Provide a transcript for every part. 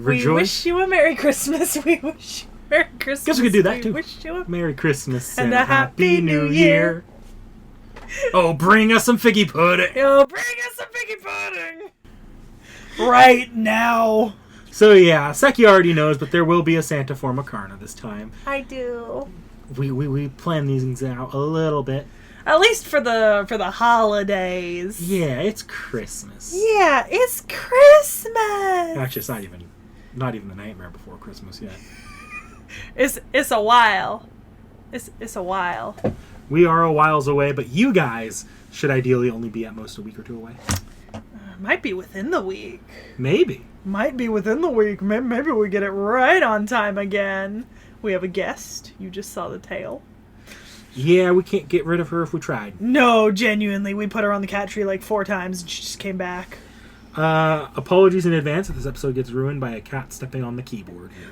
rejoice. We wish you a Merry Christmas. We wish you a Merry Christmas. Guess we could do that, too. Wish you a Merry Christmas and a Happy New Year. Oh, bring us some figgy pudding. Oh, bring us some figgy pudding. Right now. So yeah, Sekhie already knows, but there will be a Santa form of Karna this time. I do. We plan these things out a little bit. At least for the holidays. Yeah, it's Christmas. Yeah, it's Christmas. Actually, it's not even the nightmare before Christmas yet. It's a while. It's a while. We are a whiles away, but you guys should ideally only be at most a week or two away. Might be within the week. Maybe. Might be within the week. Maybe we get it right on time again. We have a guest. You just saw the tail. Yeah, we can't get rid of her if we tried. No, genuinely. We put her on the cat tree like 4 times and she just came back. Apologies in advance if this episode gets ruined by a cat stepping on the keyboard here.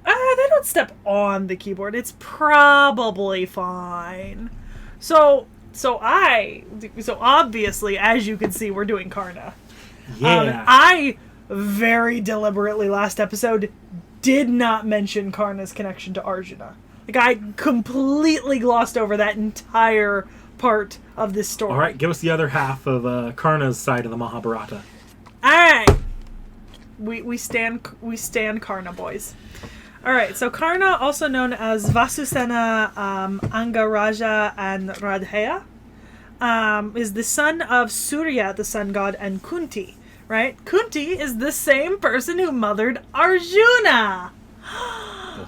They don't step on the keyboard. It's probably fine. So obviously, as you can see, we're doing Karna. Yeah. I very deliberately last episode did not mention Karna's connection to Arjuna. Like, I completely glossed over that entire part of this story. All right, give us the other half of Karna's side of the Mahabharata. All right, we stand Karna, boys. All right, so Karna, also known as Vasusena, Angaraja, and Radheya, is the son of Surya, the sun god, and Kunti. Right? Kunti is the same person who mothered Arjuna.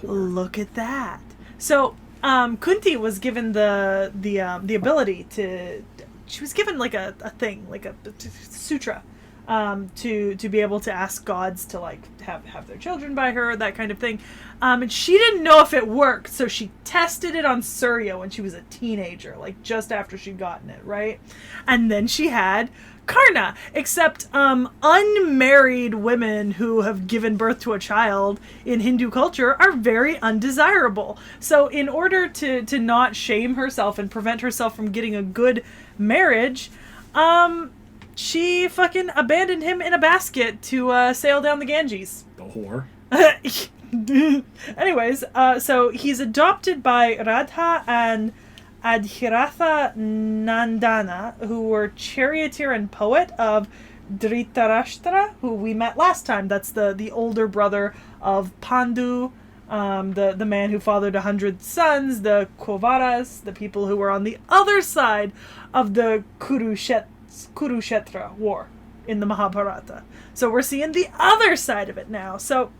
Look at that. So, Kunti was given the ability to. She was given like a thing, like a sutra, to be able to ask gods to like have their children by her, that kind of thing. And she didn't know if it worked, so she tested it on Surya when she was a teenager, like just after she'd gotten it, right? And then she had Karna, except unmarried women who have given birth to a child in Hindu culture are very undesirable. So in order to not shame herself and prevent herself from getting a good marriage, she fucking abandoned him in a basket to sail down the Ganges. The whore. Anyways, so he's adopted by Radha and Adhiratha Nandana, who were charioteer and poet of Dhritarashtra, who we met last time. That's the older brother of Pandu, the man who fathered 100 sons, the Kauravas, the people who were on the other side of the Kurukshetra war in the Mahabharata. So we're seeing the other side of it now. So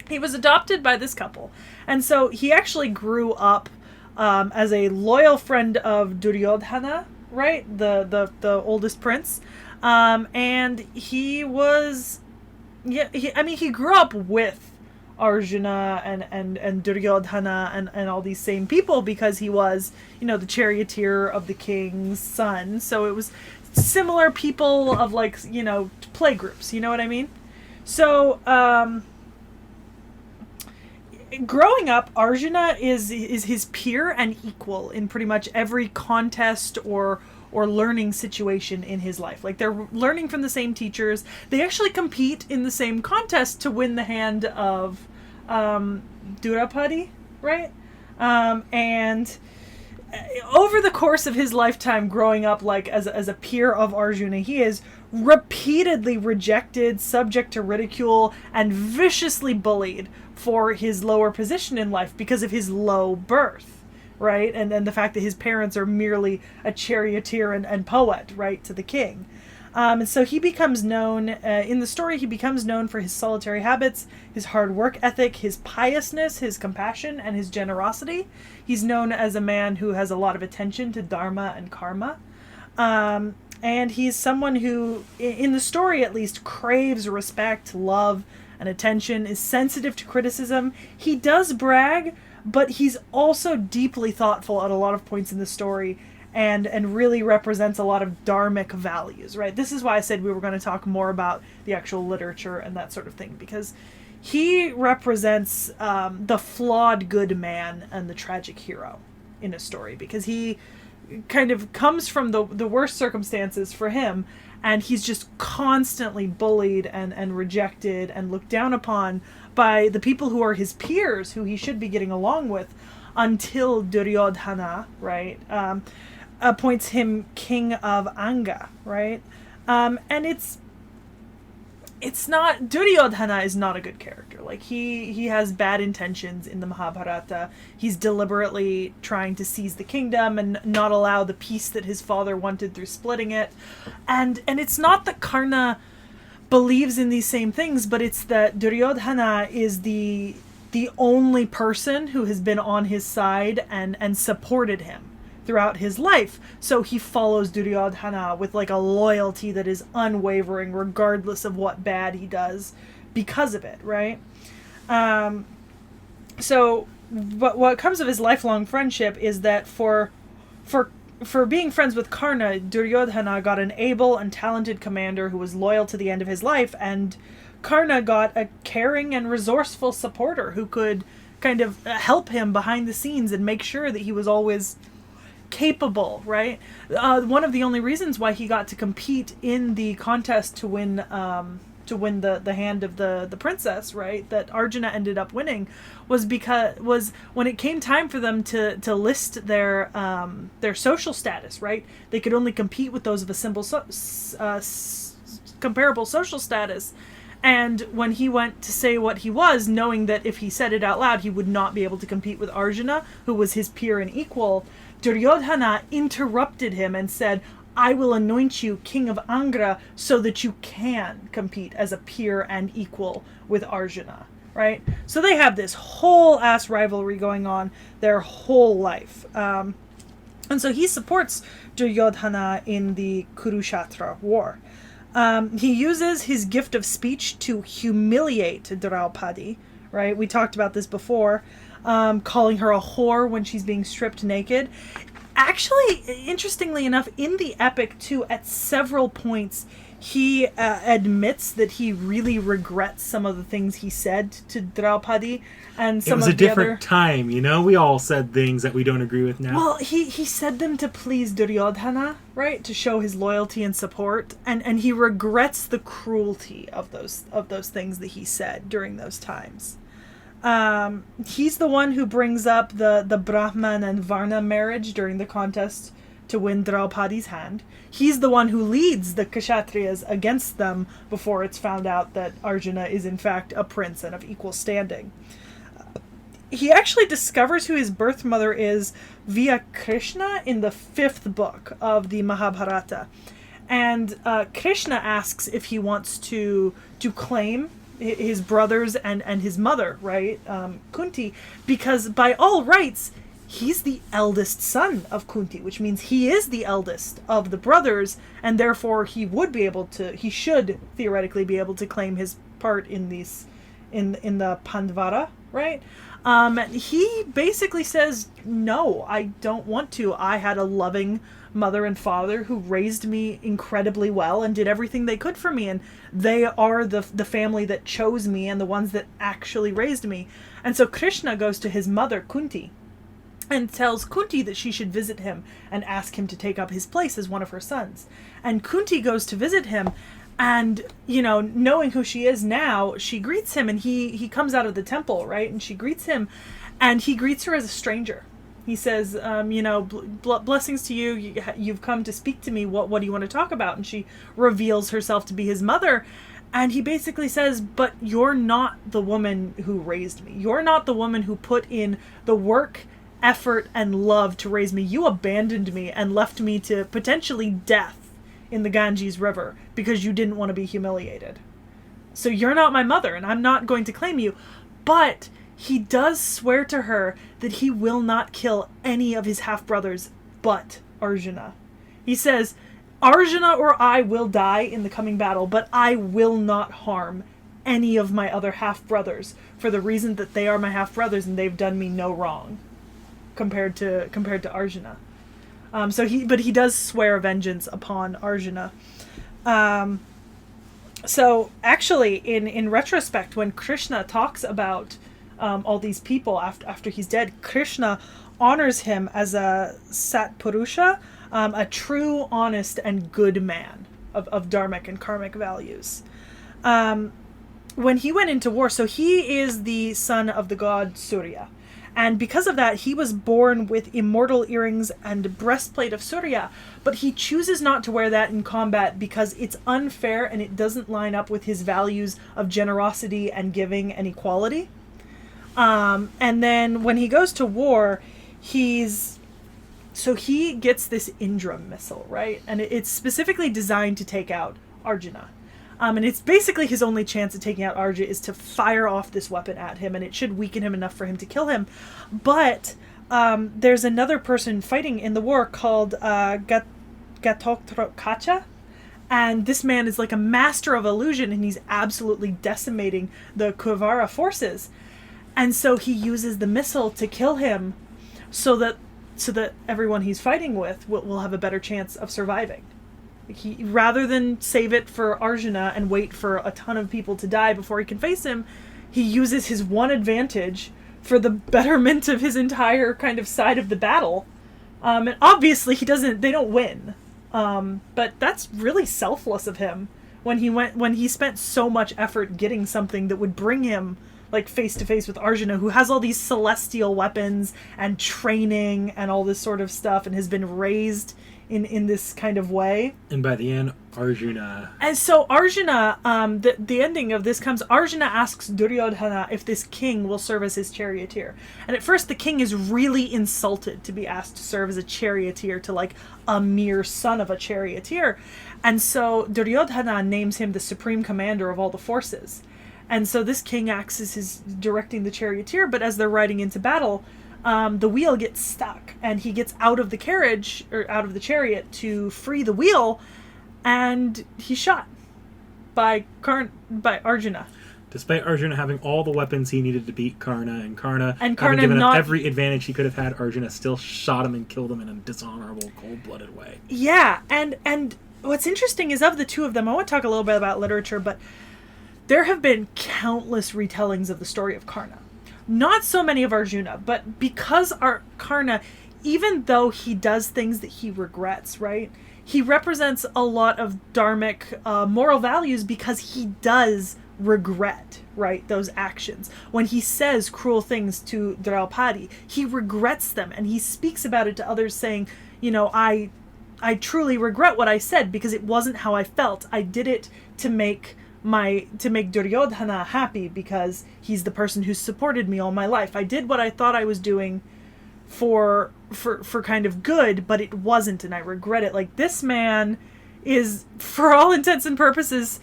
he was adopted by this couple. And so he actually grew up as a loyal friend of Duryodhana, right? The oldest prince. And he was, he grew up with Arjuna and Duryodhana and all these same people because he was, the charioteer of the king's son. So it was similar people of like, play groups, you know what I mean? So, growing up, Arjuna is his peer and equal in pretty much every contest or learning situation in his life. Like, they're learning from the same teachers. They actually compete in the same contest to win the hand of Draupadi, right? And over the course of his lifetime growing up, like, as a peer of Arjuna, he is repeatedly rejected, subject to ridicule, and viciously bullied for his lower position in life because of his low birth, right? And the fact that his parents are merely a charioteer and poet, right, to the king. And so he becomes known, in the story, he becomes known for his solitary habits, his hard work ethic, his piousness, his compassion, and his generosity. He's known as a man who has a lot of attention to dharma and karma. And he's someone who, in the story at least, craves respect, love, and attention, is sensitive to criticism. He does brag, but he's also deeply thoughtful at a lot of points in the story and really represents a lot of dharmic values, right? This is why I said we were going to talk more about the actual literature and that sort of thing, because he represents the flawed good man and the tragic hero in a story, because he kind of comes from the worst circumstances for him, and he's just constantly bullied and rejected and looked down upon by the people who are his peers, who he should be getting along with, until Duryodhana, right, appoints him king of Anga, right? And it's not, Duryodhana is not a good character. Like, he has bad intentions in the Mahabharata. He's deliberately trying to seize the kingdom and not allow the peace that his father wanted through splitting it. And it's not that Karna believes in these same things, but it's that Duryodhana is the only person who has been on his side and supported him throughout his life. So he follows Duryodhana with like a loyalty that is unwavering regardless of what bad he does because of it, right? So what comes of his lifelong friendship is that for being friends with Karna, Duryodhana got an able and talented commander who was loyal to the end of his life, and Karna got a caring and resourceful supporter who could kind of help him behind the scenes and make sure that he was always capable, right? One of the only reasons why he got to compete in the contest to win the hand of the princess, right, that Arjuna ended up winning, was when it came time for them to list their social status, right, they could only compete with those of a comparable social status. And when he went to say what he was, knowing that if he said it out loud, he would not be able to compete with Arjuna, who was his peer and equal, Duryodhana interrupted him and said, "I will anoint you king of Angra so that you can compete as a peer and equal with Arjuna," right? So they have this whole ass rivalry going on their whole life. And so he supports Duryodhana in the Kurukshetra war. He uses his gift of speech to humiliate Draupadi, right? We talked about this before, calling her a whore when she's being stripped naked. Actually, interestingly enough, in the epic too, at several points, he admits that he really regrets some of the things he said to Draupadi, and some of the It was a different time, you know? We all said things that we don't agree with now. Well, he said them to please Duryodhana, right? To show his loyalty and support, and he regrets the cruelty of those things that he said during those times. He's the one who brings up the Brahman and Varna marriage during the contest to win Draupadi's hand. He's the one who leads the Kshatriyas against them before it's found out that Arjuna is in fact a prince and of equal standing. He actually discovers who his birth mother is via Krishna in the 5th book of the Mahabharata. And Krishna asks if he wants to claim his brothers and his mother, right, Kunti, because by all rights, he's the eldest son of Kunti, which means he is the eldest of the brothers, and therefore he should theoretically be able to claim his part in the Pandvara, right? He basically says, no, I don't want to. I had a loving mother and father who raised me incredibly well and did everything they could for me, and they are the family that chose me and the ones that actually raised me. And so Krishna goes to his mother, Kunti, and tells Kunti that she should visit him and ask him to take up his place as one of her sons. And Kunti goes to visit him, and, knowing who she is now, she greets him, and he comes out of the temple, right? And she greets him, and he greets her as a stranger. He says, blessings to you. You've come to speak to me. What do you want to talk about? And she reveals herself to be his mother. And he basically says, but you're not the woman who raised me. You're not the woman who put in the work, effort, and love to raise me. You abandoned me and left me to potentially death in the Ganges River because you didn't want to be humiliated. So you're not my mother, and I'm not going to claim you. But he does swear to her that he will not kill any of his half-brothers but Arjuna. He says, Arjuna or I will die in the coming battle, but I will not harm any of my other half-brothers for the reason that they are my half-brothers and they've done me no wrong compared to Arjuna. But he does swear vengeance upon Arjuna. So actually, in retrospect, when Krishna talks about all these people after he's dead, Krishna honors him as a Satpurusha, a true, honest, and good man of dharmic and karmic values. When he went into war, so he is the son of the god Surya. And because of that, he was born with immortal earrings and breastplate of Surya, but he chooses not to wear that in combat because it's unfair and it doesn't line up with his values of generosity and giving and equality. And then when he goes to war, he gets this Indra missile, right? And it's specifically designed to take out Arjuna. And it's basically his only chance at taking out Arjuna is to fire off this weapon at him, and it should weaken him enough for him to kill him. But there's another person fighting in the war called Gatotkacha, and this man is like a master of illusion, and he's absolutely decimating the Kuvara forces. And so he uses the missile to kill him so that everyone he's fighting with will have a better chance of surviving. He, rather than save it for Arjuna and wait for a ton of people to die before he can face him, he uses his one advantage for the betterment of his entire kind of side of the battle. And obviously they don't win. But that's really selfless of him when he spent so much effort getting something that would bring him like face to face with Arjuna, who has all these celestial weapons and training and all this sort of stuff and has been raised in this kind of way. And by the end, Arjuna... And so Arjuna, the ending of this comes, Arjuna asks Duryodhana if this king will serve as his charioteer. And at first the king is really insulted to be asked to serve as a charioteer to like a mere son of a charioteer. And so Duryodhana names him the supreme commander of all the forces. And so this king acts as his directing the charioteer, but as they're riding into battle, the wheel gets stuck, and he gets out of the carriage, or out of the chariot, to free the wheel, and he's shot by Arjuna. Despite Arjuna having all the weapons he needed to beat Karna, and Karna having Karna given him every advantage he could have had, Arjuna still shot him and killed him in a dishonorable, cold-blooded way. Yeah, and what's interesting is of the two of them, I want to talk a little bit about literature, but there have been countless retellings of the story of Karna. Not so many of Arjuna, but because Karna, even though he does things that he regrets, right? He represents a lot of dharmic moral values because he does regret, right, those actions. When he says cruel things to Draupadi, he regrets them, and he speaks about it to others saying, I truly regret what I said because it wasn't how I felt. I did it to make Duryodhana happy because he's the person who's supported me all my life. I did what I thought I was doing for kind of good, but it wasn't, and I regret it. Like, this man is, for all intents and purposes,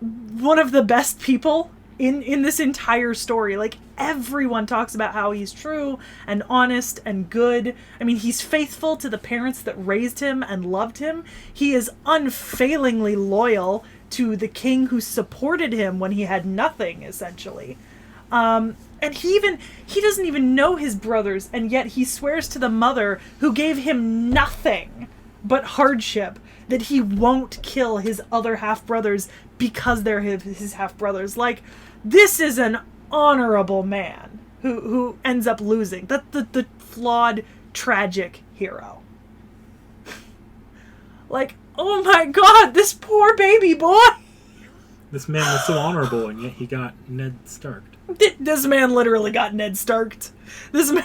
one of the best people in this entire story. Like, everyone talks about how he's true and honest and good. I mean, he's faithful to the parents that raised him and loved him. He is unfailingly loyal to the king who supported him when he had nothing, essentially. And he doesn't even know his brothers, and yet he swears to the mother who gave him nothing but hardship that he won't kill his other half-brothers because they're his half-brothers. Like, this is an honorable man who ends up losing. The flawed, tragic hero. Like, oh my god, this poor baby boy! This man was so honorable, and yet he got Ned Starked. This man literally got Ned Starked. This man...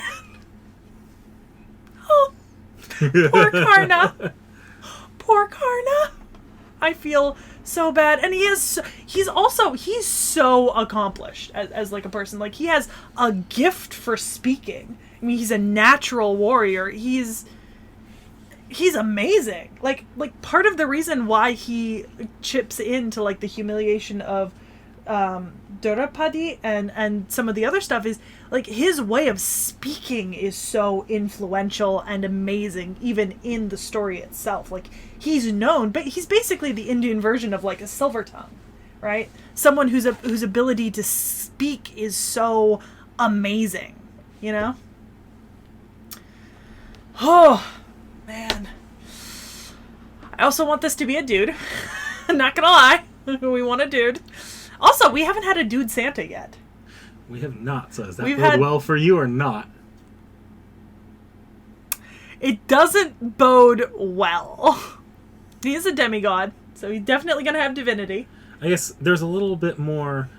Oh, poor Karna. Poor Karna. I feel so bad. And he's so accomplished as like a person. Like, he has a gift for speaking. I mean, he's a natural warrior. He's amazing. Like part of the reason why he chips into like the humiliation of Draupadi and some of the other stuff is like his way of speaking is so influential and amazing, even in the story itself. Like, he's known, but he's basically the Indian version of like a silver tongue, right? Someone whose ability to speak is so amazing, Oh, man. I also want this to be a dude. Not gonna lie. We want a dude. Also, we haven't had a dude Santa yet. We have not, so does that bode well for you or not? it doesn't bode well. He is a demigod, so he's definitely going to have divinity. I guess there's a little bit more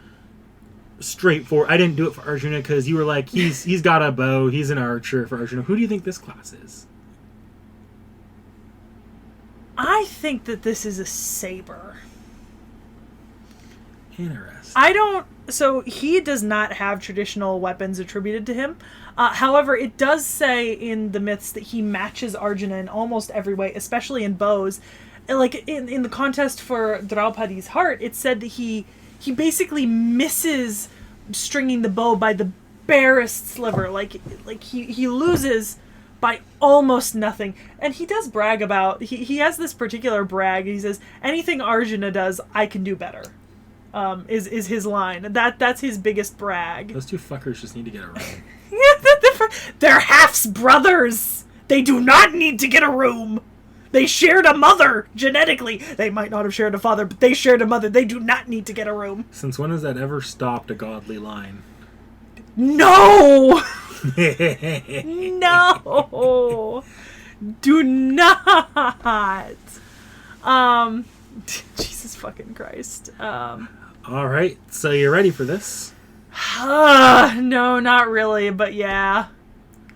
straightforward. I didn't do it for Arjuna because you were like, he's got a bow, he's an archer for Arjuna. Who do you think this class is? I think that this is a saber. Interesting. So he does not have traditional weapons attributed to him. However, it does say in the myths that he matches Arjuna in almost every way, especially in bows. Like in the contest for Draupadi's heart, it said that he basically misses stringing the bow by the barest sliver. Like he loses by almost nothing. And he does brag about, he has this particular brag. He says, anything Arjuna does, I can do better. Is his line. That's his biggest brag. Those two fuckers just need to get a room. They're halves brothers. They do not need to get a room. They shared a mother genetically. They might not have shared a father, but they shared a mother. They do not need to get a room. Since when has that ever stopped a godly line? No! No! Do not! Jesus fucking Christ. Alright, so you ready for this? No, not really, but yeah.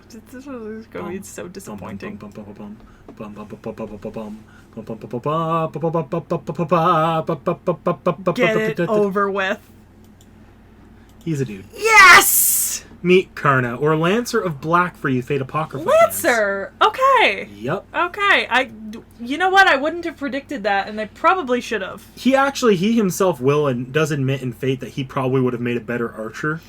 This is going to be so disappointing. Get it over with. He's a dude. Yes! Meet Karna, or Lancer of Black for you Fate Apocrypha Lancer! fans. Okay. Yep. Okay. You know what? I wouldn't have predicted that, and I probably should have. He himself will and does admit in Fate that he probably would have made a better archer.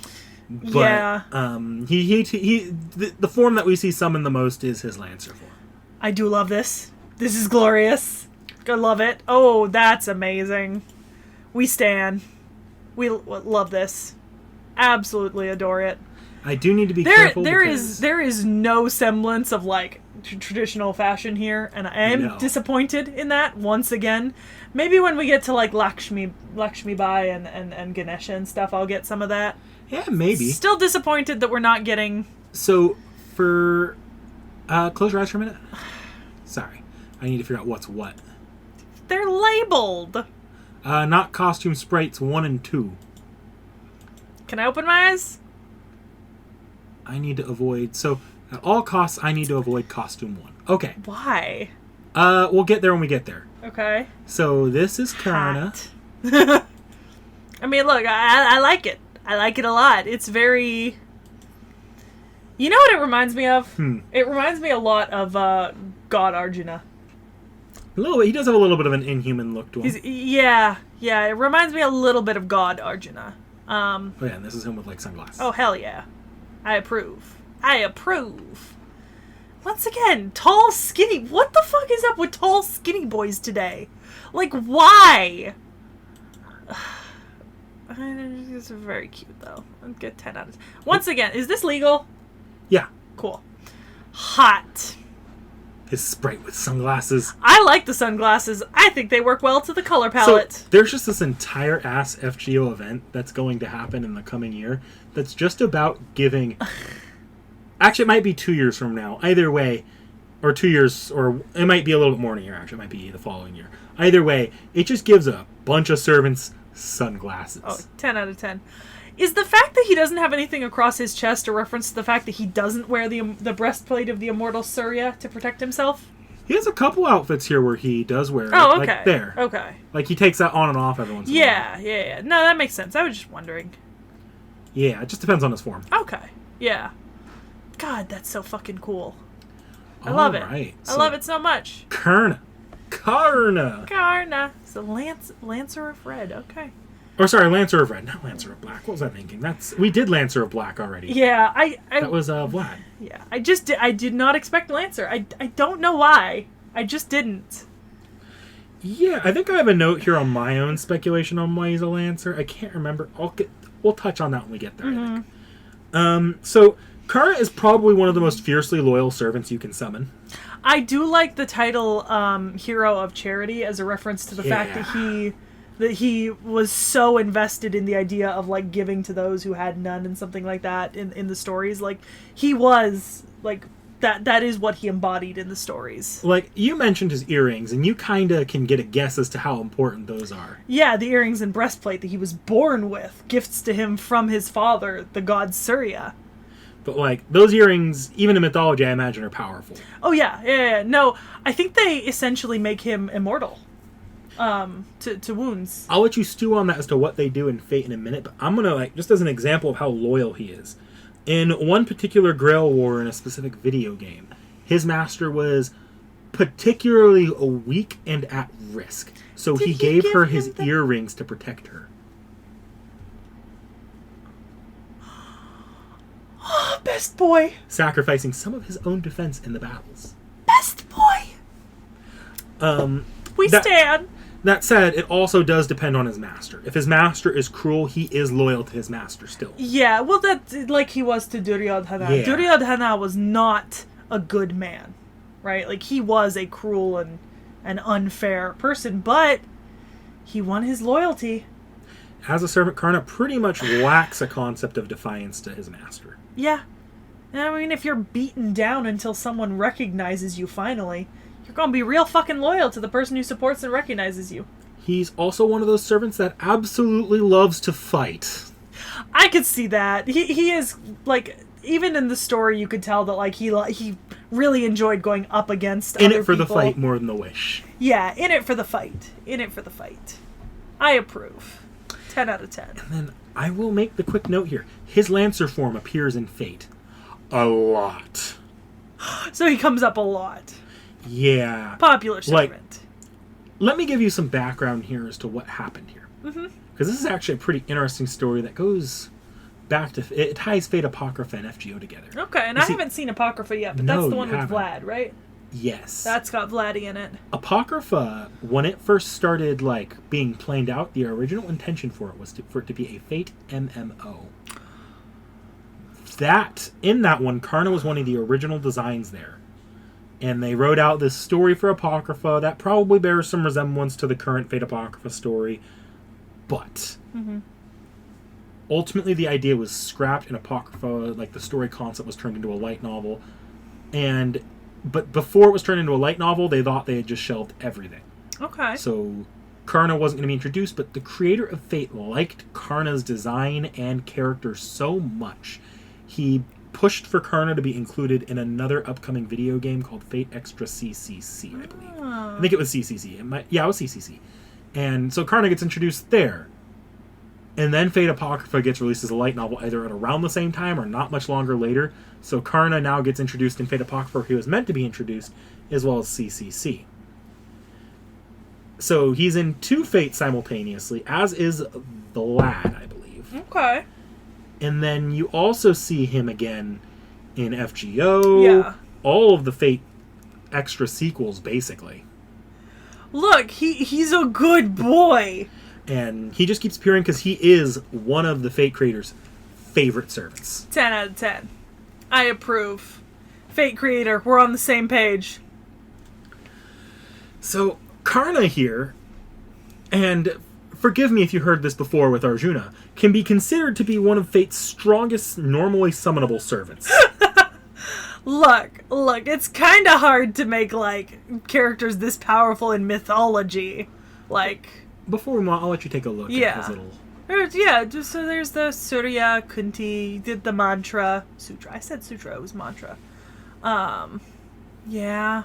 But, yeah. The form that we see summoned the most is his Lancer form. I do love this. This is glorious. I love it. Oh, that's amazing. We stan. We love this. Absolutely adore it. I do need to be careful. There is no semblance of like traditional fashion here, and I am disappointed in that once again. Maybe when we get to like Lakshmi Bai and Ganesha and stuff, I'll get some of that. Yeah, maybe. Still disappointed that we're not getting. So for close your eyes for a minute. Sorry, I need to figure out what's what. They're labeled. Not costume sprites 1 and 2. Can I open my eyes? I need to avoid. So at all costs, I need to avoid costume 1. Okay. Why? We'll get there when we get there. Okay. So this is Karna. I mean, look, I like it. I like it a lot. It's very. You know what it reminds me of? It reminds me a lot of God Arjuna. A little bit. He does have a little bit of an inhuman look to him. Yeah. It reminds me a little bit of God Arjuna. Oh yeah, and this is him with like sunglasses. Oh hell yeah, I approve. Once again, tall, skinny. What the fuck is up with tall, skinny boys today? Like, why? It's very cute though. I'll get 10 out of 10. Once again, is this legal? Yeah. Cool. Hot. His sprite with sunglasses. I like the sunglasses. I think they work well to the color palette. So there's just this entire ass FGO event that's going to happen in the coming year that's just about giving... Actually, it might be 2 years from now. Either way, or 2 years, or it might be a little bit more in a year, actually. It might be the following year. Either way, it just gives a bunch of servants sunglasses. Oh, 10 out of 10. Is the fact that he doesn't have anything across his chest a reference to the fact that he doesn't wear the breastplate of the immortal Surya to protect himself? He has a couple outfits here where he does wear it. Oh, okay. Like there. Okay. Like he takes that on and off every once in a while. Yeah. No, that makes sense. I was just wondering. Yeah, it just depends on his form. Okay. Yeah. God, that's so fucking cool. I love it. I love it so much. Karna. So Lancer of Red. Okay. Or sorry, Lancer of Red, not Lancer of Black. What was I thinking? We did Lancer of Black already. Yeah, that was Vlad. Yeah, I did not expect Lancer. I don't know why. I just didn't. Yeah, I think I have a note here on my own speculation on why he's a Lancer. I can't remember. We'll touch on that when we get there. I think. So Karna is probably one of the most fiercely loyal servants you can summon. I do like the title Hero of Charity as a reference to the fact that he was so invested in the idea of like giving to those who had none and something like that in the stories. Like he was like that is what he embodied in the stories. Like, you mentioned his earrings, and you kind of can get a guess as to how important those are. Yeah, the earrings and breastplate that he was born with, gifts to him from his father, the god Surya. But, like, those earrings, even in mythology, I imagine, are powerful. Oh, yeah. No, I think they essentially make him immortal to wounds. I'll let you stew on that as to what they do in Fate in a minute, but I'm going to, like, just as an example of how loyal he is. In one particular Grail War in a specific video game, his master was particularly weak and at risk. So he gave her his earrings to protect her. Oh, best boy. Sacrificing some of his own defense in the battles. Best boy. We stand. That said, it also does depend on his master. If his master is cruel, he is loyal to his master still. Yeah, well, that's like he was to Duryodhana. Yeah. Duryodhana was not a good man, right? Like, he was a cruel and unfair person, but he won his loyalty. As a servant, Karna pretty much lacks a concept of defiance to his master. Yeah. I mean, if you're beaten down until someone recognizes you finally, you're gonna be real fucking loyal to the person who supports and recognizes you. He's also one of those servants that absolutely loves to fight. I could see that. He is, like, even in the story you could tell that, like, he really enjoyed going up against other people. In it for the fight more than the wish. Yeah, in it for the fight. I approve. 10 out of 10. And then I will make the quick note here. His Lancer form appears in Fate. A lot. So he comes up a lot. Yeah. Popular servant. Like, let me give you some background here as to what happened here. Because this is actually a pretty interesting story that goes back to... It ties Fate Apocrypha and FGO together. Okay, and I haven't seen Apocrypha yet, but that's the one with Vlad, right? Yes. That's got Vladdy in it. Apocrypha, when it first started, like, being planned out, the original intention for it was for it to be a Fate MMO. In that one, Karna was one of the original designs there. And they wrote out this story for Apocrypha that probably bears some resemblance to the current Fate Apocrypha story. But ultimately the idea was scrapped in Apocrypha, like the story concept was turned into a light novel. But before it was turned into a light novel, they thought they had just shelved everything. Okay. So Karna wasn't going to be introduced, but the creator of Fate liked Karna's design and character so much, he pushed for Karna to be included in another upcoming video game called Fate Extra CCC, I believe. I think it was CCC. It was CCC. And so Karna gets introduced there. And then Fate Apocrypha gets released as a light novel either at around the same time or not much longer later. So Karna now gets introduced in Fate Apocrypha where he was meant to be introduced, as well as CCC. So he's in two Fates simultaneously, as is Vlad, I believe. Okay. And then you also see him again in FGO. Yeah. All of the Fate extra sequels, basically. Look, he's a good boy. And he just keeps appearing because he is one of the Fate creators' favorite servants. 10 out of 10. I approve. Fate creator, we're on the same page. So, Karna here, and forgive me if you heard this before with Arjuna, can be considered to be one of Fate's strongest normally summonable servants. Look, it's kind of hard to make, like, characters this powerful in mythology. Like... Before we I'll let you take a look at his little... So there's the Surya, Kunti, did the mantra. Sutra. I said sutra, it was mantra. Yeah.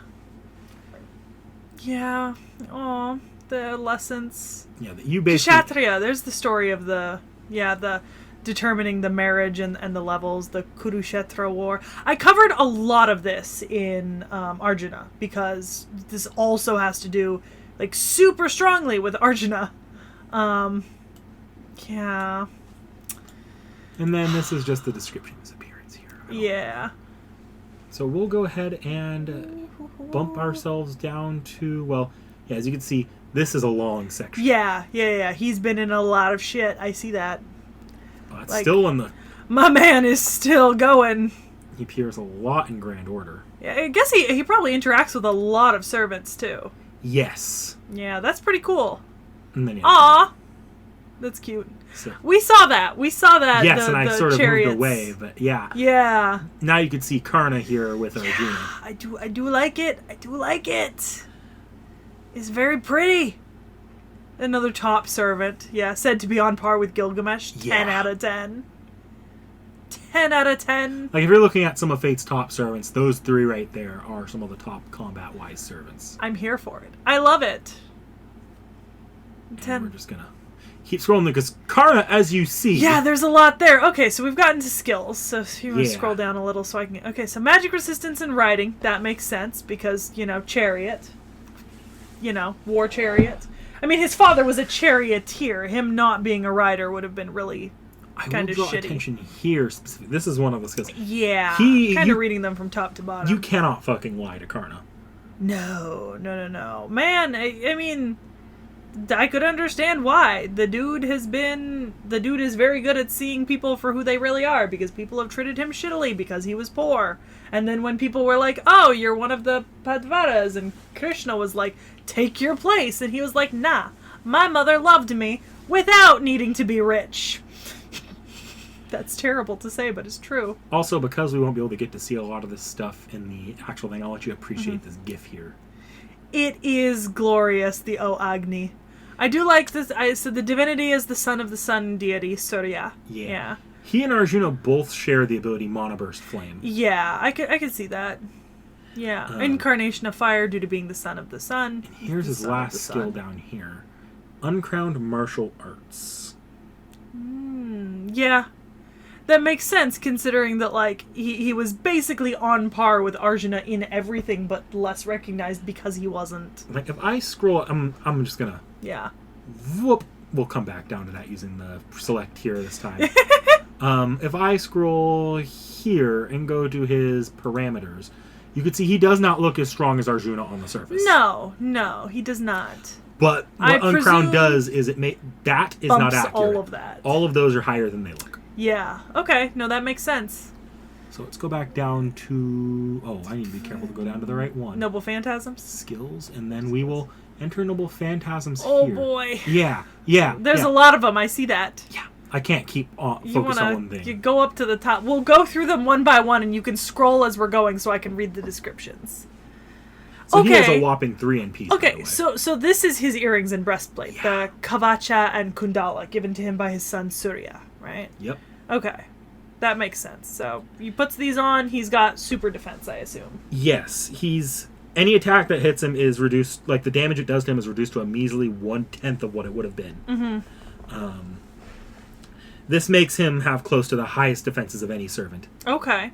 Oh, the lessons. Yeah, you basically... Kshatriya, there's the story of the determining the marriage and the levels, the Kurukshetra war. I covered a lot of this in Arjuna, because this also has to do, like, super strongly with Arjuna. Yeah. And then this is just the description of his appearance here. Yeah. So we'll go ahead and bump ourselves down to, well, yeah, as you can see, this is a long section. Yeah. He's been in a lot of shit. I see that. It's like, still in the... My man is still going. He appears a lot in Grand Order. Yeah, I guess he probably interacts with a lot of servants, too. Yes. Yeah, that's pretty cool. And then, Aww. That's cute. So, We saw that. yes, and I sort of chariots. moved away, but yeah. Yeah. Now you can see Karna here with Arjuna. I do like it. I do like it. It's very pretty. Another top servant. Yeah, said to be on par with Gilgamesh. 10 out of 10. 10 out of 10. Like, if you're looking at some of Fate's top servants, those three right there are some of the top combat-wise servants. I'm here for it. I love it. 10. And we're just gonna keep scrolling because Karna, as you see... Yeah, there's a lot there. Okay, so we've gotten to skills. So if you want to Yeah. scroll down a little so I can... Okay, so magic resistance and riding. That makes sense because, chariot. War chariot. I mean, his father was a charioteer. Him not being a rider would have been really... I kind will of draw shitty. attention here specifically. This is one of the skills. Yeah. He- kind you- of reading them from top to bottom. You cannot fucking lie to Karna. No. Man, I mean, I could understand why. The dude is very good at seeing people for who they really are because people have treated him shittily because he was poor. And then when people were like, oh, you're one of the Padvaras, and Krishna was like, take your place. And he was like, nah, my mother loved me without needing to be rich. That's terrible to say, but it's true. Also, because we won't be able to get to see a lot of this stuff in the actual thing, I'll let you appreciate this gif here. It is glorious, the O Agni. I do like this. So the divinity is the son of the sun deity, Surya. Yeah. He and Arjuna both share the ability Monoburst Flame. Yeah, I could see that. Yeah. Incarnation of fire due to being the son of the sun. Here's his son of last the skill sun. down here. Uncrowned Martial Arts. Yeah. That makes sense considering that, like, he was basically on par with Arjuna in everything but less recognized because he wasn't. Like, if I scroll... I'm just gonna... Yeah. Whoop! We'll come back down to that using the select here this time. If I scroll here and go to his parameters, you can see he does not look as strong as Arjuna on the surface. No, he does not. But what Uncrowned does is that is not accurate. All of that. All of those are higher than they look. Yeah. Okay. No, that makes sense. So let's go back down to... Oh, I need to be careful to go down to the right one. Noble Phantasms? Skills, and then we will enter Noble Phantasms here. Oh, boy. Yeah. There's a lot of them. I see that. Yeah. I can't keep focus on one thing. You go up to the top. We'll go through them one by one, and you can scroll as we're going so I can read the descriptions. So he has a whopping 3 NPs. Okay, so this is his earrings and breastplate, the Kavacha and Kundala, given to him by his son Surya, right? Yep. Okay, that makes sense. So he puts these on, he's got super defense, I assume. Yes, any attack that hits him is reduced, like the damage it does to him is reduced to a measly 1/10 of what it would have been. Mm-hmm. This makes him have close to the highest defenses of any servant. Okay.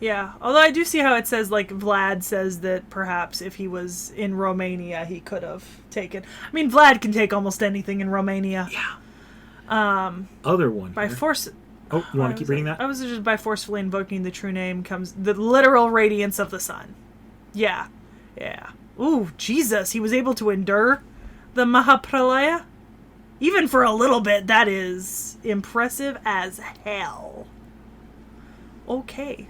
Yeah, although I do see how it says, like, Vlad says that perhaps if he was in Romania, he could have taken... I mean, Vlad can take almost anything in Romania. Yeah. Other one By here. force... Oh, you want to keep reading that? I was just by forcefully invoking the true name comes the literal radiance of the sun. Yeah. Ooh, Jesus, he was able to endure the Mahapralaya? Even for a little bit, that is impressive as hell. Okay.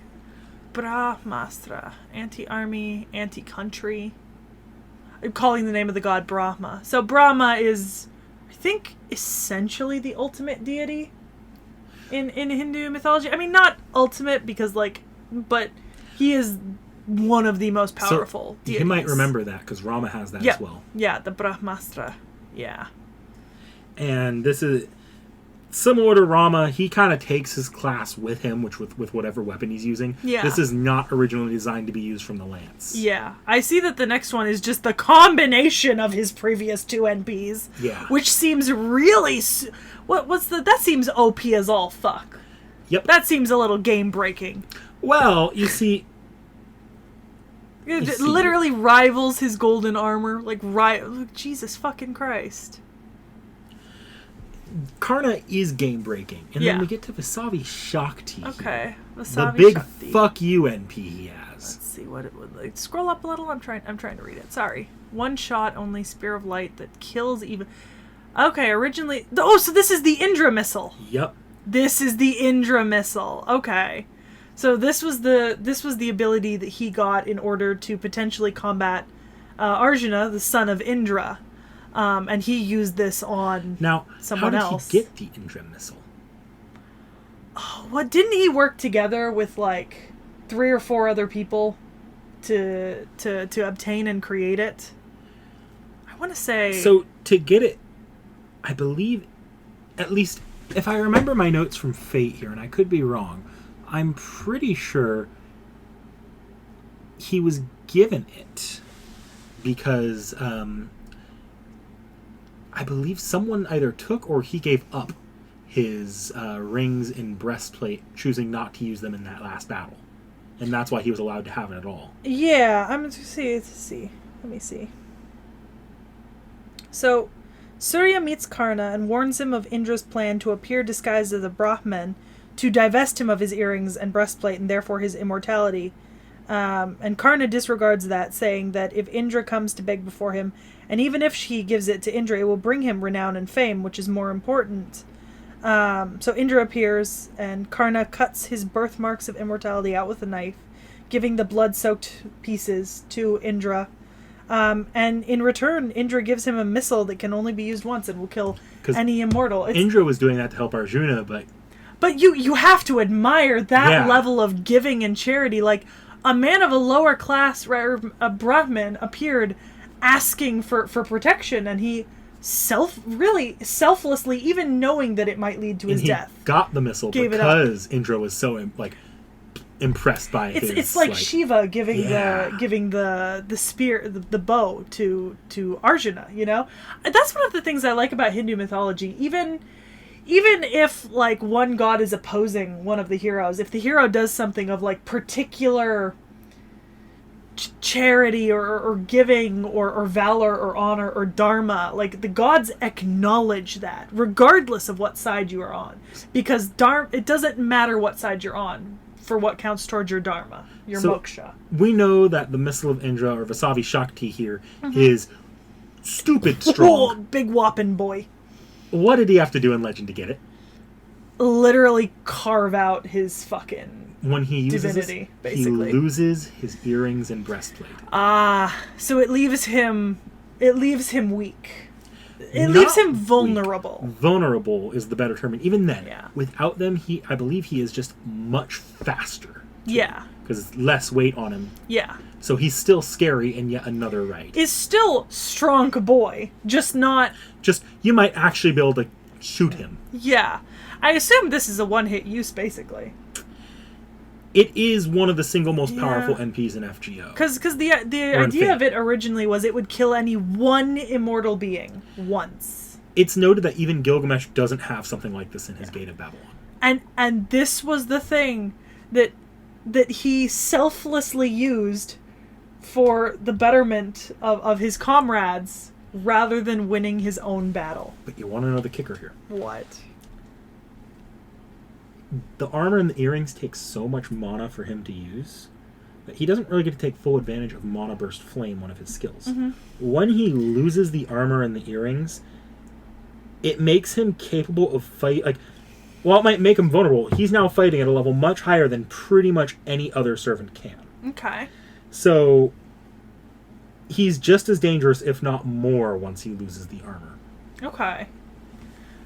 Brahmastra. Anti-army, anti-country. I'm calling the name of the god Brahma. So Brahma is, I think, essentially the ultimate deity in Hindu mythology. I mean, not ultimate because, like, but he is one of the most powerful deities. You might remember that because Rama has that as well. Yeah, the Brahmastra. Yeah. And this is similar to Rama. He kind of takes his class with him, with whatever weapon he's using. Yeah. This is not originally designed to be used from the lance. Yeah. I see that the next one is just the combination of his previous 2 NPs. Yeah. Which seems really... That seems OP as all fuck. Yep. That seems a little game-breaking. Well, you see... It literally rivals his golden armor. Like, Jesus fucking Christ. Karna is game-breaking. And then we get to Vasavi Shakti. Okay. The big Shakti. fuck you NP he has. Let's see what it would like. Scroll up a little. I'm trying to read it. Sorry. One shot only, spear of light that kills even... Okay, originally... Oh, so this is the Indra missile. Yep. This is the Indra missile. Okay. So this was the ability that he got in order to potentially combat Arjuna, the son of Indra. And he used this on Now, someone how did else. he get the Indra missile? What, didn't he work together with like 3 or 4 other people to obtain and create it? I want to say. So to get it, I believe, at least if I remember my notes from Fate here, and I could be wrong, I'm pretty sure he was given it because I believe someone either took or he gave up his rings and breastplate, choosing not to use them in that last battle. And that's why he was allowed to have it at all. Yeah, I'm going to see. Let me see. So, Surya meets Karna and warns him of Indra's plan to appear disguised as a Brahmin to divest him of his earrings and breastplate and therefore his immortality. And Karna disregards that, saying that if Indra comes to beg before him, and even if she gives it to Indra, it will bring him renown and fame, which is more important. So Indra appears, and Karna cuts his birthmarks of immortality out with a knife, giving the blood-soaked pieces to Indra. And in return, Indra gives him a missile that can only be used once and will kill any immortal. Indra was doing that to help Arjuna, but you have to admire that level of giving and charity. Like, a man of a lower class, a Brahmin, appeared asking for protection, and he really selflessly, even knowing that it might lead to his death, got the missile because Indra was so impressed by his. It's like Shiva giving the spear, the bow to Arjuna. You know, that's one of the things I like about Hindu mythology. Even if like one god is opposing one of the heroes, if the hero does something of like particular charity or giving or valor or honor or dharma, like the gods acknowledge that regardless of what side you are on, because it doesn't matter what side you're on for what counts towards your dharma, your moksha. We know that the missile of Indra, or Vasavi Shakti here, is stupid strong. Oh, big whopping boy. What did he have to do in Legend to get it? Literally carve out his fucking when he uses divinity, basically. He loses his earrings and breastplate. So it leaves him weak. It leaves him vulnerable. Weak. Vulnerable is the better term. And even then, without them, I believe he is just much faster. Yeah. Because it's less weight on him. Yeah. So he's still scary in yet another right. Is still strong boy, just not... you might actually be able to shoot him. Yeah. I assume this is a one-hit use, basically. It is one of the single most powerful NPs in FGO. Because the idea of it originally was it would kill any one immortal being once. It's noted that even Gilgamesh doesn't have something like this in his Gate of Babylon. And this was the thing that he selflessly used for the betterment of his comrades rather than winning his own battle. But you want to know the kicker here. What? The armor and the earrings take so much mana for him to use that he doesn't really get to take full advantage of Mana Burst Flame, one of his skills. Mm-hmm. When he loses the armor and the earrings, it makes him capable of fight. Like, while it might make him vulnerable, he's now fighting at a level much higher than pretty much any other servant can. Okay. So he's just as dangerous, if not more, once he loses the armor. Okay.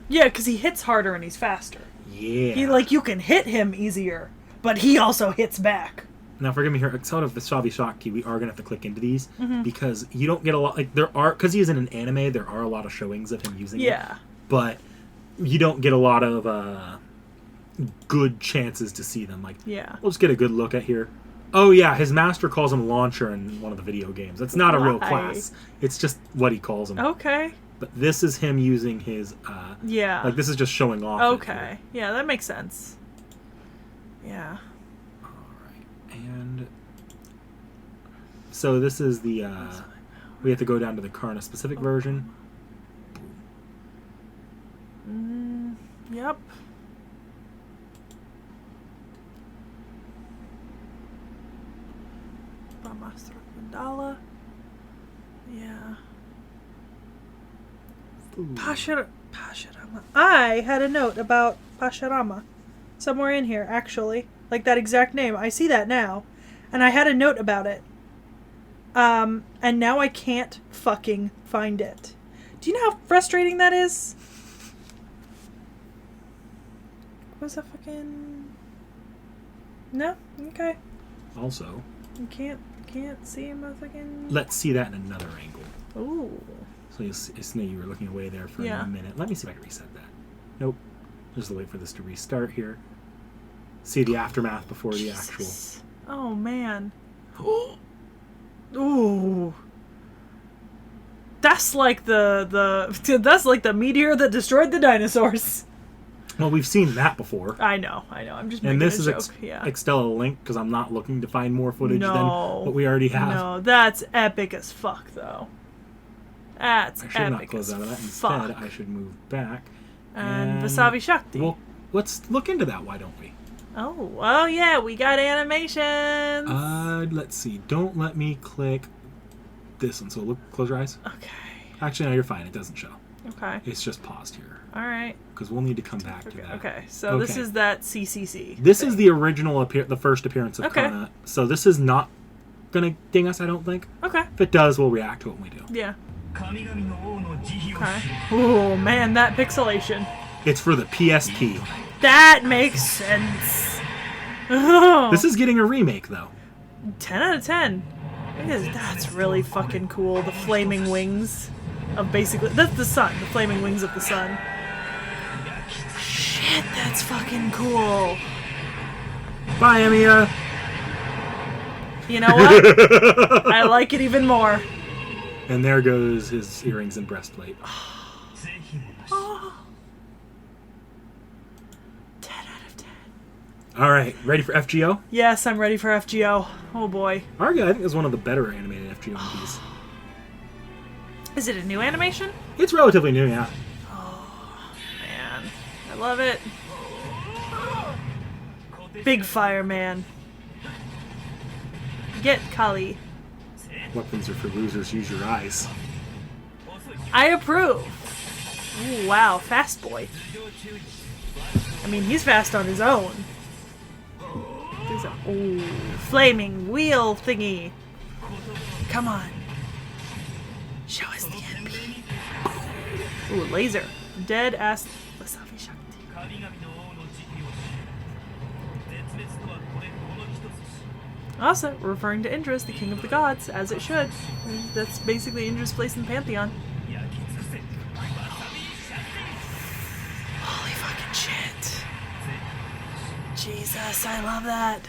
Yeah, because he hits harder and he's faster. Yeah. You can hit him easier, but he also hits back. Now, forgive me here. Outside of the Vasavi Shakti, we are going to have to click into these because you don't get a lot. Like, there are, because he is in an anime, there are a lot of showings of him using it. But you don't get a lot of good chances to see them. Like, we'll just get a good look at here. Oh, yeah, his master calls him Launcher in one of the video games. That's not a real class. It's just what he calls him. Okay. But this is him using his... Like, this is just showing off. Okay. Yeah, that makes sense. Yeah. Alright. And... So this is the... we have to go down to the Karna specific version. Yep. Brahmastra Mandala. Yeah. Pasharama. I had a note about Pasharama somewhere in here, actually. Like that exact name. I see that now. And I had a note about it. And now I can't fucking find it. Do you know how frustrating that is? Was that fucking... No? Okay. Also... You can't see him fucking... Let's see that in another angle. Ooh. So you were looking away there for a minute. Let me see if I can reset that. Nope. Just wait for this to restart here. See the aftermath before the actual... Oh, man. Ooh. That's like that's like the meteor that destroyed the dinosaurs. Well, we've seen that before. I know. I'm just making and this a is joke. Yeah. Extella Link, because I'm not looking to find more footage than what we already have. No, that's epic as fuck, though. That's epic. I should not close out of that. Instead, I should move back. And Vasavi Shakti. Well, let's look into that, why don't we? Oh, yeah, we got animations. Let's see. Don't let me click this one. So close your eyes. Okay. Actually, no, you're fine. It doesn't show. Okay. It's just paused here. All right. Because we'll need to come back to that. Okay. So this is that CCC. This is the original, the first appearance of Karna. So this is not going to ding us, I don't think. Okay. If it does, we'll react to it when we do. Yeah. Okay. Oh, man, that pixelation. It's for the PSP. That makes sense. Oh. This is getting a remake, though. 10 out of 10. That's really fucking cool. The flaming wings of basically... That's the sun. The flaming wings of the sun. Shit, that's fucking cool. Bye, Emiya. You know what? I like it even more. And there goes his earrings and breastplate. Oh. 10 out of 10. All right, ready for FGO? Yes, I'm ready for FGO. Oh boy. Arga, I think, is one of the better animated FGO movies. Is it a new animation? It's relatively new, yeah. Oh, man. I love it. Big fireman. Get Kali. Weapons are for losers, use your eyes. I approve. Ooh, wow, fast boy. I mean, he's fast on his own. There's a flaming wheel thingy. Come on. Show us the NP. Ooh, laser. Dead ass Vasavi Shakti. Also, referring to Indra's, the king of the gods, as it should. That's basically Indra's place in the pantheon. Holy fucking shit. Jesus, I love that.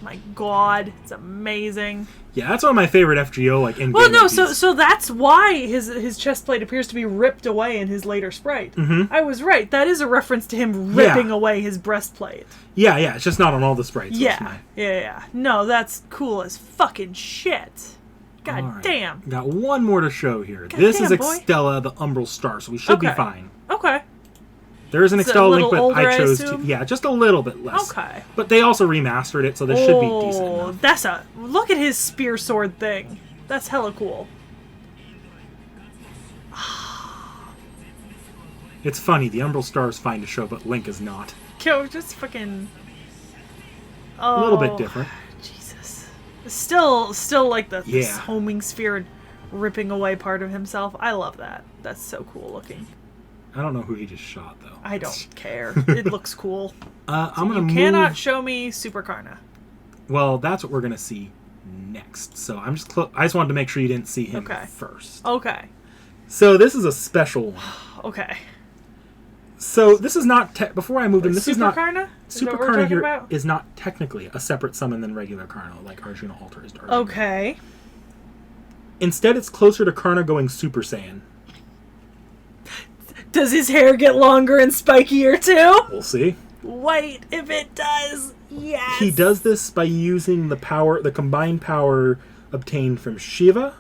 My god, it's amazing. Yeah, that's one of my favorite FGO in-game Well, no, movies. so that's why his chest plate appears to be ripped away in his later sprite. Mm-hmm. I was right. That is a reference to him ripping away his breastplate. Yeah, it's just not on all the sprites. Yeah. No, that's cool as fucking shit. God damn. Got one more to show here. This is Extella, the Umbral Star, so we should be fine. Okay. There is an Extella Link, but older, I chose to... Yeah, just a little bit less. Okay. But they also remastered it, so this should be decent enough. Look at his spear sword thing. That's hella cool. It's funny, the Umbral Star is fine to show, but Link is not. Yo, just fucking... A little bit different. Jesus. Still like this homing sphere ripping away part of himself. I love that. That's so cool looking. I don't know who he just shot, though. I don't care. It looks cool. You cannot show me Super Karna. Well, that's what we're going to see next. So I just wanted to make sure you didn't see him first. Okay. So this is a special one. Okay. So this is not... Before I moved in, this Super is not... Karna? Super Karna here is not technically a separate summon than regular Karna, like Arjuna Alter is. Okay. Instead, it's closer to Karna going Super Saiyan. Does his hair get longer and spikier too? We'll see. Wait, if it does, yes! He does this by using the combined power obtained from Shiva,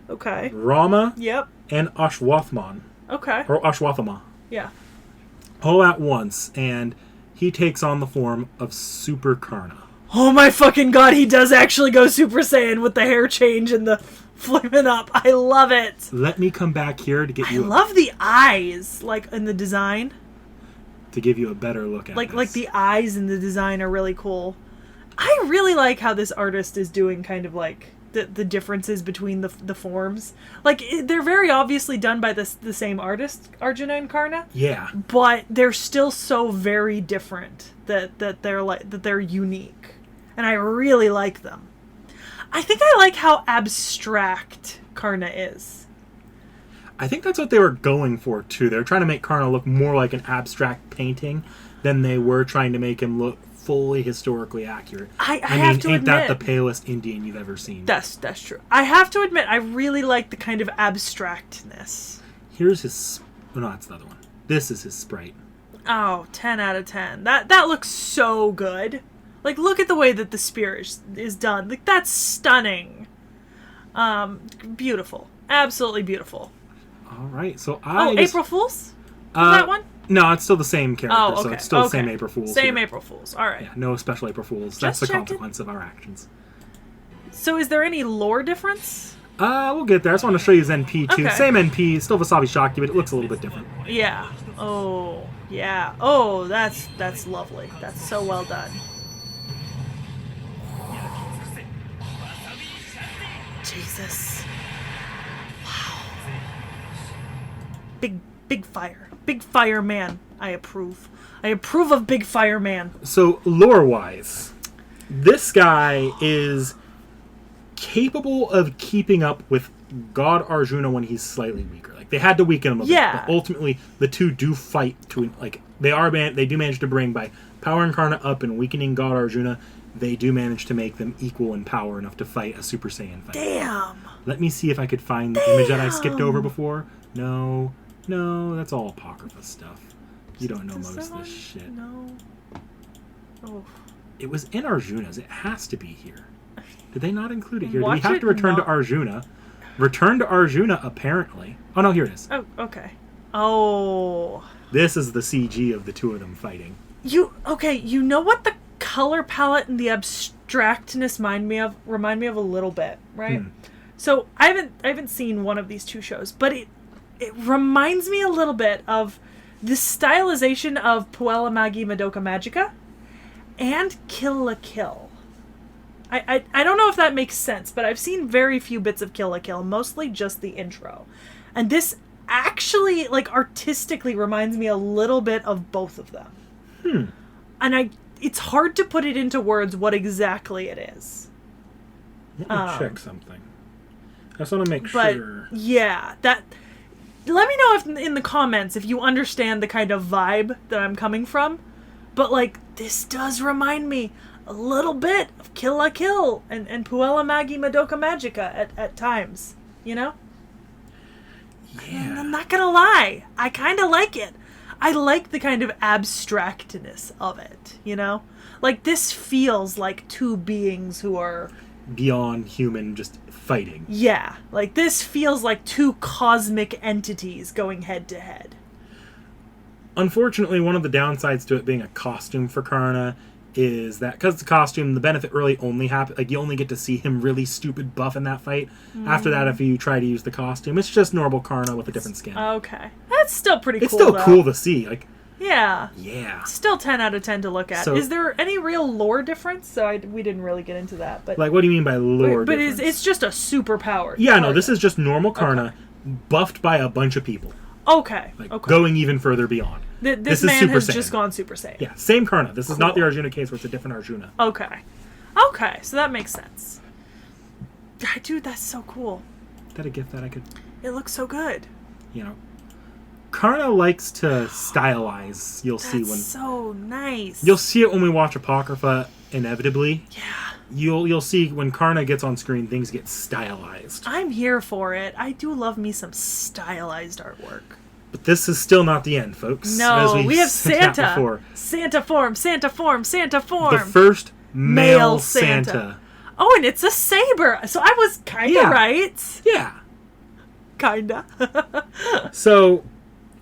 Rama, and Ashwathman. Okay. Or Ashwathama. Yeah. All at once, and he takes on the form of Super Karna. Oh my fucking god, he does actually go Super Saiyan with the hair change and the flipping up. I love it. Let me come back here to get you... I love the eyes, in the design. To give you a better look at this. Like the eyes in the design are really cool. I really like how this artist is doing kind of the differences between the forms. Like, they're very obviously done by the same artist, Arjuna and Karna. Yeah. But they're still so very different that they're unique. And I really like them. I think I like how abstract Karna is. I think that's what they were going for, too. They were trying to make Karna look more like an abstract painting than they were trying to make him look fully historically accurate. I have to ain't admit, that the palest Indian you've ever seen? That's true. I have to admit, I really like the kind of abstractness. Here's his... Oh, no, that's the other one. This is his sprite. Oh, 10 out of 10. That looks so good. Like, look at the way that the spear is done. Like, that's stunning. Beautiful. Absolutely beautiful. All right, so April Fool's? Is that one? No, it's still the same character, Oh, okay. so it's still the same April Fool's. Same here. April Fool's. All right. Yeah, no special April Fool's. That's the consequence of our actions. So is there any lore difference? We'll get there. I just want to show you his NP, too. Okay. Same NP, still Vasavi Shakti, but it looks a little bit different. Yeah. Oh, yeah. Oh, that's lovely. That's so well done. Jesus. Wow. Big fire. Big fire man. I approve. I approve of Big Fire Man. So, lore-wise, this guy is capable of keeping up with God Arjuna when he's slightly weaker. Like, they had to weaken him a bit, but ultimately the two do fight to, like, they do manage to bring, by powering Karna up and weakening God Arjuna, they do manage to make them equal in power enough to fight a Super Saiyan fight. Damn! Let me see if I could find the image that I skipped over before. No, that's all Apocrypha stuff. You don't know most of this shit. No. Oh. It was in Arjuna's. It has to be here. Did they not include it here? Do we Watch have it to return to not- Arjuna? Return to Arjuna, apparently. Oh, no, here it is. Oh, okay. Oh. This is the CG of the two of them fighting. You know what the color palette and the abstractness remind me of a little bit, right? So I haven't seen one of these two shows, but it reminds me a little bit of the stylization of Puella Magi Madoka Magica and Kill la Kill. I don't know if that makes sense, but I've seen very few bits of Kill la Kill, mostly just the intro. And this actually, like, artistically reminds me a little bit of both of them. And it's hard to put it into words what exactly it is. Let me check something. I just want to make But, sure. yeah, let me know if in the comments if you understand the kind of vibe that I'm coming from. But, like, this does remind me a little bit of Kill la Kill and Puella Magi Madoka Magica at times, you know? Yeah. And I'm not gonna lie, I kind of like it. I like the kind of abstractness of it, you know? Like, this feels like two beings who are... beyond human, just fighting. Yeah, like, this feels like two cosmic entities going head to head. Unfortunately, one of the downsides to it being a costume for Karna is that, because the costume, the benefit really only happens, like, you only get to see him really stupid buff in that fight. After that, if you try to use the costume, it's just normal Karna with a different skin. Okay. That's still pretty cool, It's still though. cool to see, like... Yeah. Yeah. Still 10 out of 10 to look at. So, is there any real lore difference? So we didn't really get into that, but... Like, what do you mean by lore But difference? it's just a superpower. Yeah, no, this is just normal Karna, buffed by a bunch of people. Okay. Like, okay. Going even further beyond. This is man Super has Saiyan. just gone Super Saiyan. Yeah, same Karna. This is not Cool. the Arjuna case where it's a different Arjuna. Okay. Okay, so that makes sense. Dude, that's so cool. Is that a gift that I could... It looks so good. You know... Karna likes to stylize, you'll see when... That's so nice. You'll see it when we watch Apocrypha, inevitably. Yeah. You'll see when Karna gets on screen, things get stylized. I'm here for it. I do love me some stylized artwork. But this is still not the end, folks. No, as we have said that Santa. before. Santa form, Santa form, Santa form. The first male Male Santa. Santa. Oh, and it's a saber. So I was kind of Yeah. right. Yeah. Kinda. So,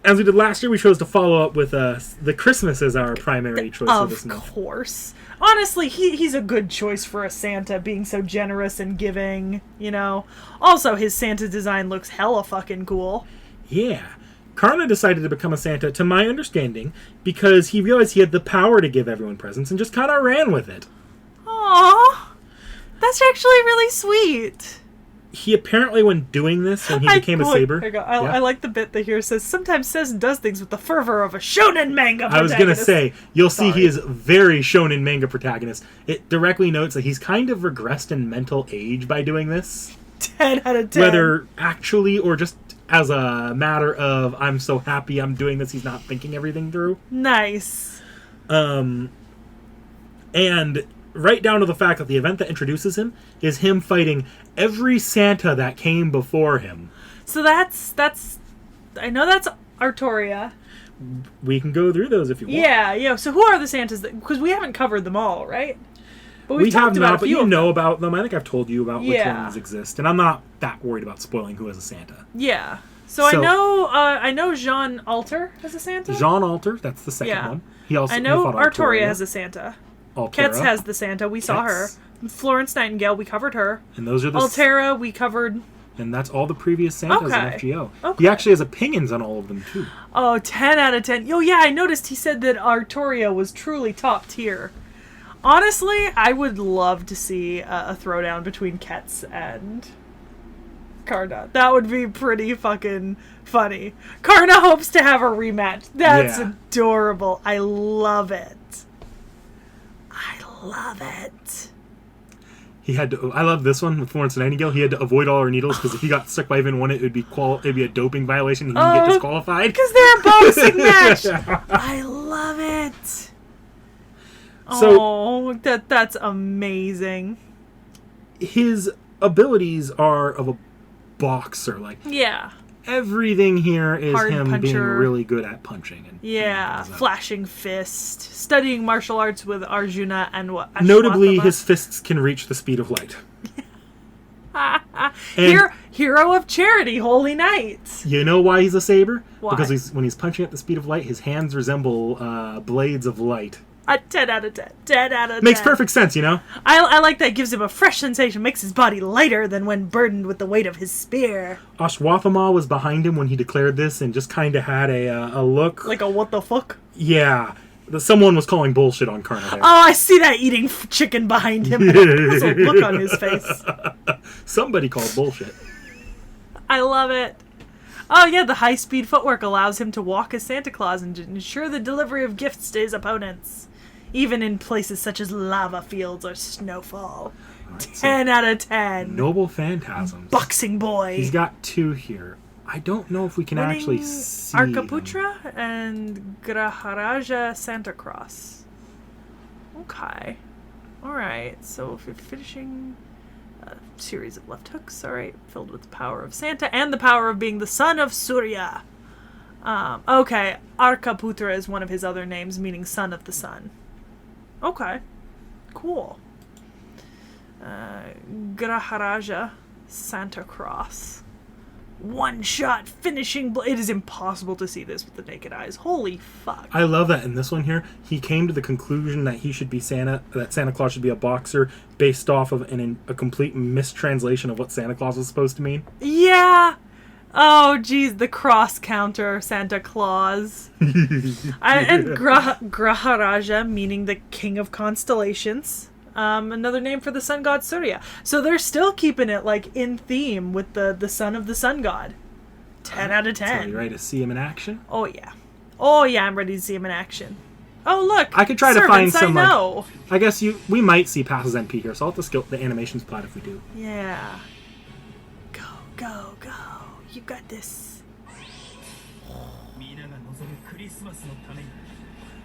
as we did last year, we chose to follow up with the Christmas as our primary choice for this Of month. course. Honestly, he's a good choice for a Santa, being so generous and giving, you know. Also, his Santa design looks hella fucking cool. Yeah. Karna decided to become a Santa, to my understanding, because he realized he had the power to give everyone presents and just kind of ran with it. Aww. That's actually really sweet. He apparently, when doing this, when he became a saber... There you go. I like the bit that here says, sometimes says and does things with the fervor of a shonen manga protagonist. I was going to say, you'll see he is very shonen manga protagonist. It directly notes that he's kind of regressed in mental age by doing this. 10 out of 10. Whether actually or just as a matter of, I'm so happy I'm doing this, he's not thinking everything through. Nice. And right down to the fact that the event that introduces him is him fighting every Santa that came before him. So that's I know that's Artoria. We can go through those if you want. Yeah. So who are the Santas? Because we haven't covered them all, right? But we have not, but you know them. about them. I think I've told you about which ones exist, and I'm not that worried about spoiling who is a Santa. Yeah. So I know Jean Alter has a Santa. Jean Alter, that's the second one. I know Artoria has a Santa. Altera. Ketz has the Santa. We saw her. Florence Nightingale, we covered her. And those are the... Altera, we covered... And that's all the previous Santas in FGO. Okay. He actually has opinions on all of them, too. Oh, 10 out of 10. Oh, yeah, I noticed he said that Artoria was truly top tier. Honestly, I would love to see a throwdown between Ketz and Karna. That would be pretty fucking funny. Karna hopes to have a rematch. That's adorable. I love it. Love it. He had to. I love this one with Florence Nightingale. He had to avoid all her needles because if he got stuck by even one, it would be a doping violation. He didn't get disqualified because they're a boxing match. I love it. So that's amazing. His abilities are of a boxer. Everything here is hard him puncher. Being really good at punching. And flashing fist. Studying martial arts with Arjuna and what? Notably, his fists can reach the speed of light. Hero of charity, holy knight. You know why he's a saber? Why? Because when he's punching at the speed of light, his hands resemble blades of light. 10 out of 10. 10 out of 10. Makes perfect sense, you know? I like that. Gives him a fresh sensation. Makes his body lighter than when burdened with the weight of his spear. Ashwathama was behind him when he declared this and just kind of had a look. Like a what the fuck? Yeah. Someone was calling bullshit on Karna there. Oh, I see that eating chicken behind him. There's a look on his face. Somebody called bullshit. I love it. Oh, yeah, the high-speed footwork allows him to walk as Santa Claus and ensure the delivery of gifts to his opponents, even in places such as lava fields or snowfall. Right, 10 out of 10. Noble Phantasms. Boxing boy. He's got 2 here. I don't know if we can actually see Arkaputra and Graharaja Santa Cross. Okay. Alright, so if you're finishing a series of left hooks, alright, filled with the power of Santa and the power of being the son of Surya. Okay, Arkaputra is one of his other names, meaning son of the sun. Okay, cool. Graharaja Santa Cross. One-shot finishing It is impossible to see this with the naked eyes. Holy fuck. I love that in this one here, he came to the conclusion that he should be that Santa Claus should be a boxer based off of a complete mistranslation of what Santa Claus was supposed to mean. Yeah. Oh, geez, the cross counter Santa Claus. And Graharaja, meaning the king of constellations. Another name for the sun god Surya. So they're still keeping it in theme with the son of the sun god. 10 out of 10. So you ready to see him in action? Oh yeah. Oh yeah, I'm ready to see him in action. Oh look, I could try to find some. I know. I guess we might see passes NP here, so I'll have to the animations plot if we do. Yeah. Go, go, go. You got this.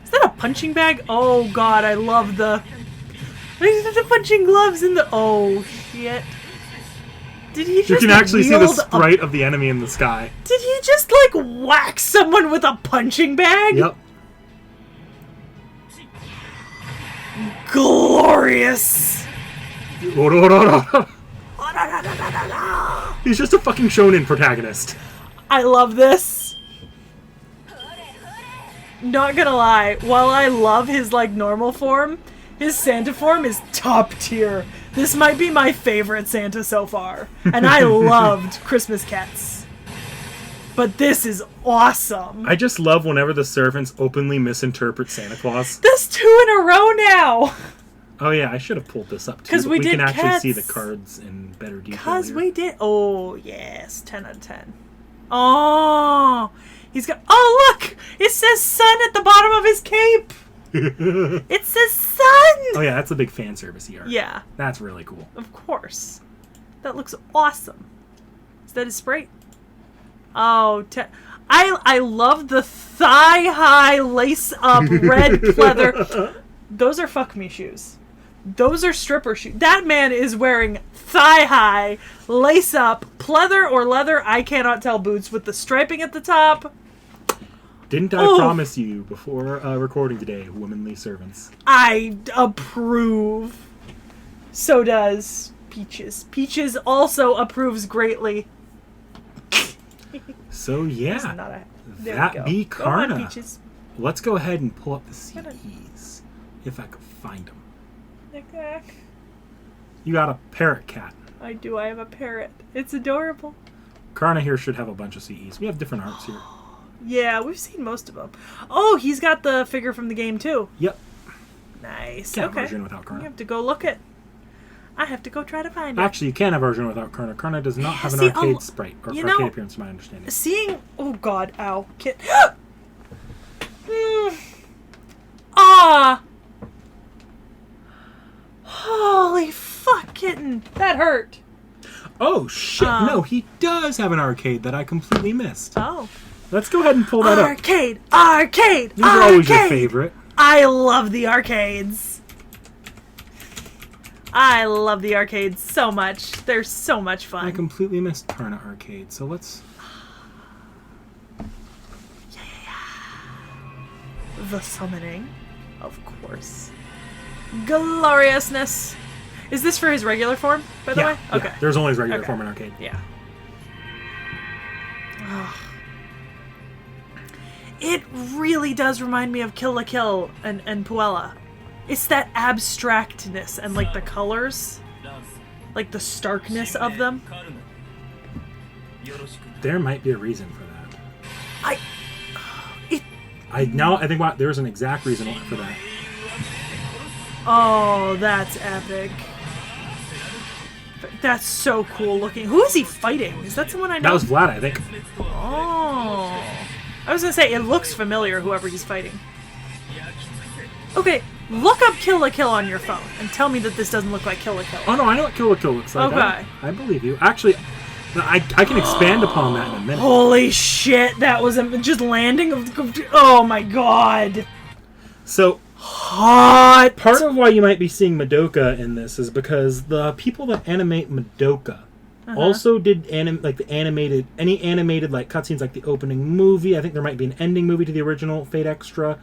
Is that a punching bag? Oh god, I love the punching gloves in the... Oh, shit. Did he just You can actually see the sprite of the enemy in the sky. Did he just, whack someone with a punching bag? Yep. Glorious. He's just a fucking shonen protagonist. I love this. Not gonna lie, while I love his, normal form... His Santa form is top tier. This might be my favorite Santa so far. And I loved Christmas Cats. But this is awesome. I just love whenever the servants openly misinterpret Santa Claus. That's 2 in a row now. Oh yeah, I should have pulled this up too. 'Cause we can did actually see cats. the cards in better detail. Because here. we did. Oh, yes. 10 out of 10. Oh, he's got. Oh, look! It says sun at the bottom of his cape. It says sun. Oh yeah, that's a big fan service art. Yeah, That's really cool. of course. That looks awesome. Is that his sprite? Oh, I love the thigh-high lace-up red pleather. Those are fuck me shoes. Those are stripper shoes. That man is wearing thigh-high, lace-up, pleather or leather, I cannot tell, boots with the striping at the top. Didn't I promise you before recording today, womanly servants? I approve. So does Peaches. Peaches also approves greatly. So yeah, There we that go. be Go on, Karna. Peaches. Let's go ahead and pull up the CDs if I could find them. Knick-knack. You got a parrot cat. I do. I have a parrot. It's adorable. Karna here should have a bunch of CEs. We have different arts here. Yeah, we've seen most of them. Oh, he's got the figure from the game too. Yep. Nice. Can't have Okay. version without You Karna. have to go look it. I have to go try to find it. Actually, you can have version without Karna. Karna does not have an See, arcade sprite or you arcade know, appearance, to my understanding. Seeing, oh god, ow, kid. Ah! Holy fuck, kitten, that hurt. Oh shit! No, he does have an arcade that I completely missed. Oh. Let's go ahead and pull that up. Arcade, arcade, These are always your favorite. I love the arcades. I love the arcades so much. They're so much fun. I completely missed Karna Arcade, so let's... The summoning, of course. Gloriousness. Is this for his regular form, by the way? Okay. Yeah. There's only his regular Okay. form in arcade. Yeah. Ugh. It really does remind me of Kill la Kill and Puella. It's that abstractness and like the colors, like the starkness of them. There might be a reason for that. I think there's an exact reason for that. Oh, that's epic. That's so cool looking. Who is he fighting? Is that someone I know? That was Vlad, I think. Oh. I was gonna say, it looks familiar, whoever he's fighting. Okay, look up Kill la Kill on your phone and tell me that this doesn't look like Kill la Kill. Oh no, I know what Kill la Kill looks like. Okay. I believe you. Actually, I can expand upon that in a minute. Holy shit, that was just landing of... Oh my god. So, Hot. part of why you might be seeing Madoka in this is because the people that animate Madoka also did animated like cutscenes, like the opening movie. I think there might be an ending movie to the original Fate Extra.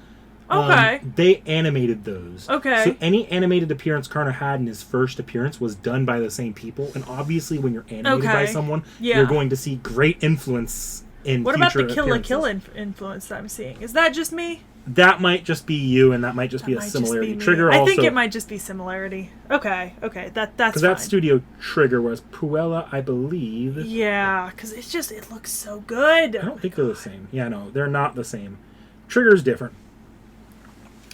Okay. They animated those. Okay. So any animated appearance Karna had in his first appearance was done by the same people, and obviously when you're animated by someone, you're going to see great influence in What future about the Kill la appearances. Kill influence that I'm seeing? Is that just me? That might just be you, and that might just be a similarity. Trigger I also... think it might just be similarity. Okay, that's Because fine. that studio Trigger was Puella, I believe. Yeah, because it looks so good. I don't think they're the same. Yeah, no, they're not the same. Trigger's different.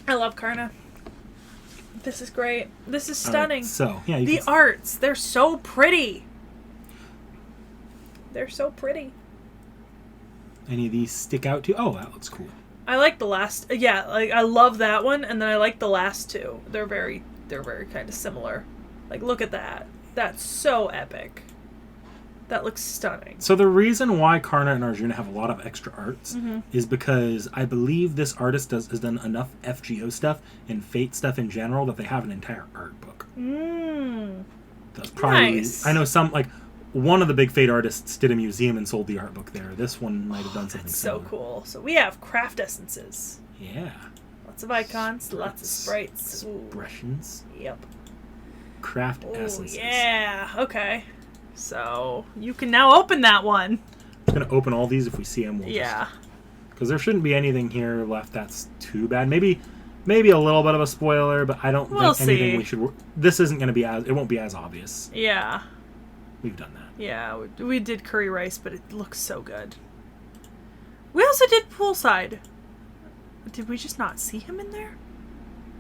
I love Karna. This is great. This is stunning. So, yeah, the arts, they're so pretty. They're so pretty. Any of these stick out to you? Oh, that looks cool. I like the last. Yeah, like I love that one, and then I like the last two. They're very kind of similar. Like, look at that. That's so epic. That looks stunning. So the reason why Karna and Arjuna have a lot of extra arts is because I believe this artist has done enough FGO stuff and Fate stuff in general that they have an entire art book. That's probably... Nice. I know some, like, one of the big Fate artists did a museum and sold the art book there. This one might have done something That's similar. so cool. So we have craft essences. Yeah. Lots of icons, lots of sprites. Expressions. Yep. Craft essences. Yeah. Okay. So you can now open that one. I'm going to open all these if we see them. Because there shouldn't be anything here left that's too bad. Maybe a little bit of a spoiler, but I don't think anything we should... This isn't going to be as... It won't be as obvious. Yeah. We've done that. Yeah, we did curry rice, but it looks so good. We also did poolside. Did we just not see him in there?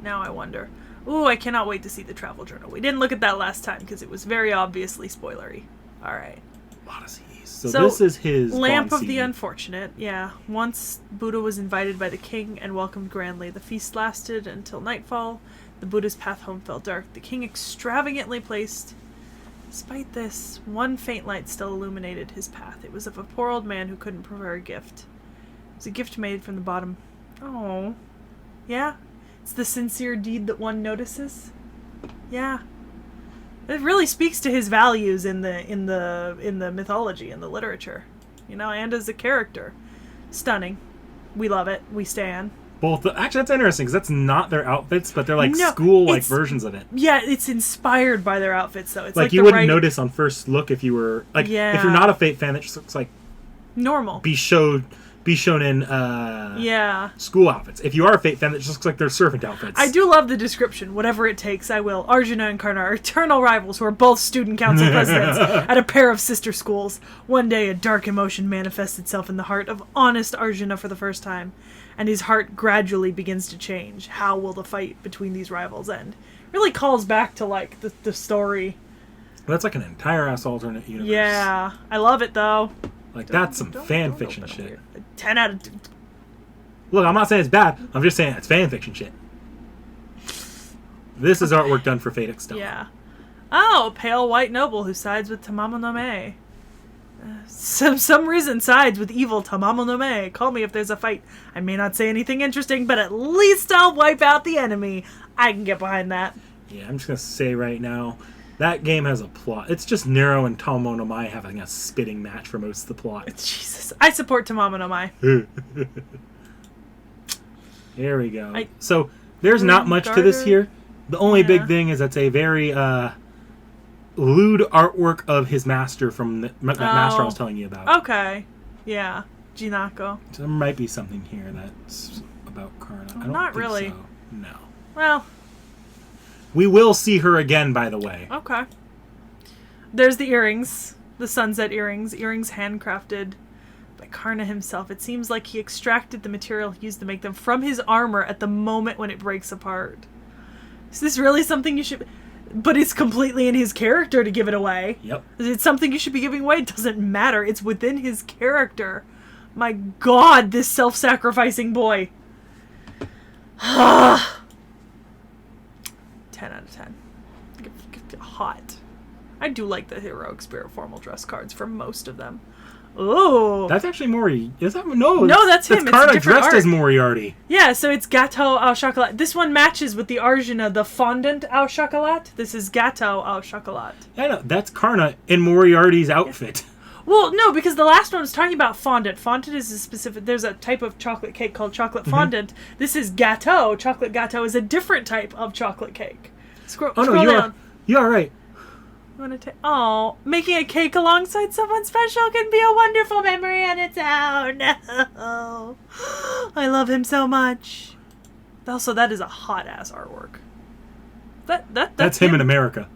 Now I wonder. Ooh, I cannot wait to see the travel journal. We didn't look at that last time because it was very obviously spoilery. All right. A lot of C's. So this is his Lamp Bond of the CD. Unfortunate. Yeah. Once Buddha was invited by the king and welcomed grandly. The feast lasted until nightfall. The Buddha's path home fell dark. The king extravagantly placed... Despite this, one faint light still illuminated his path. It was of a poor old man who couldn't prepare a gift. It was a gift made from the bottom. Oh. Yeah? It's the sincere deed that one notices? Yeah. It really speaks to his values in the mythology, in the literature. You know, and as a character. Stunning. We love it. We stan. Both. Actually, that's interesting because that's not their outfits, but they're like school-like versions of it. Yeah, it's inspired by their outfits, though. It's like you wouldn't notice on first look if you were if you're not a Fate fan. It just looks like normal. Be shown in school outfits. If you are a Fate fan, it just looks like they're servant outfits. I do love the description. Whatever it takes, I will. Arjuna and Karna are eternal rivals who are both student council presidents at a pair of sister schools. One day, a dark emotion manifests itself in the heart of honest Arjuna for the first time, and his heart gradually begins to change. How will the fight between these rivals end? Really calls back to, like, the story. Well, that's like an entire-ass alternate universe. Yeah. I love it, though. Like, that's some fan fiction shit. 10 out of 10. Look, I'm not saying it's bad. I'm just saying it's fan fiction shit. This is artwork done for Fate Extella. Yeah. Oh, pale white noble who sides with Tamamo no Mae. Some reason sides with evil Tamamo no Mae. Call me if there's a fight. I may not say anything interesting, but at least I'll wipe out the enemy. I can get behind that. Yeah, I'm just going to say right now, that game has a plot. It's just Nero and Tamamo no Mae having a spitting match for most of the plot. Jesus. I support Tamamo no Mae. There we go. So, there's not much to this here. The only big thing is that's a very lewd artwork of his master from that master I was telling you about. Okay. Yeah. Jinako. So there might be something here that's about Karna. I don't Not think really. So. No. Well. We will see her again, by the way. Okay. There's the earrings. The sunset earrings. Earrings handcrafted by Karna himself. It seems like he extracted the material he used to make them from his armor at the moment when it breaks apart. Is this really something you should... But it's completely in his character to give it away. Yep. It's something you should be giving away. It doesn't matter. It's within his character. My God, this self-sacrificing boy. 10 out of 10. Hot. I do like the heroic spirit formal dress cards for most of them. Ooh. That's actually Mori. Is that no? No, that's him. That's Karna it's different dressed art. as Moriarty. Yeah, so it's Gâteau au chocolat. This one matches with the Arjuna, the fondant au chocolat. This is Gâteau au chocolat. I know. That's Karna in Moriarty's outfit. Well, no, because the last one was talking about fondant. Fondant is a specific... There's a type of chocolate cake called chocolate fondant. This is gâteau. Chocolate gâteau is a different type of chocolate cake. Scroll down. You are right. You want to Oh, making a cake alongside someone special can be a wonderful memory on its own. Oh, I love him so much. Also, that is a hot-ass artwork. That's him in America.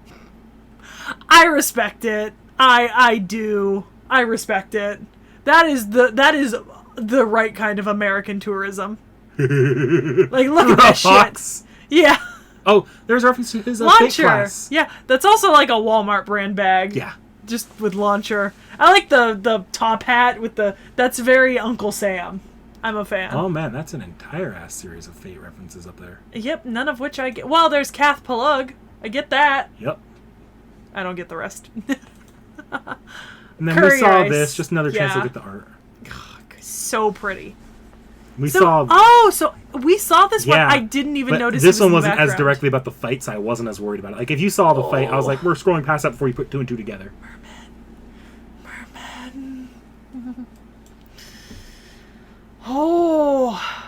I respect it. I do. I respect it. That is the right kind of American tourism. Like, look at that shit. Yeah. Oh, there's reference to his launcher. class. Yeah, that's also like a Walmart brand bag. Yeah. Just with launcher. I like the top hat with the... That's very Uncle Sam. I'm a fan. Oh, man, that's an entire-ass series of Fate references up there. Yep, none of which I get. Well, there's Kath Palug. I get that. Yep. I don't get the rest. And then Curry we saw ice. this, just another chance to look at the art. So pretty. We so we saw this one. I didn't even notice this it was one in the wasn't as background. directly about the fight, so I wasn't as worried about it. Like, if you saw the fight, I was like, we're scrolling past that before you put two and two together. Merman. Oh.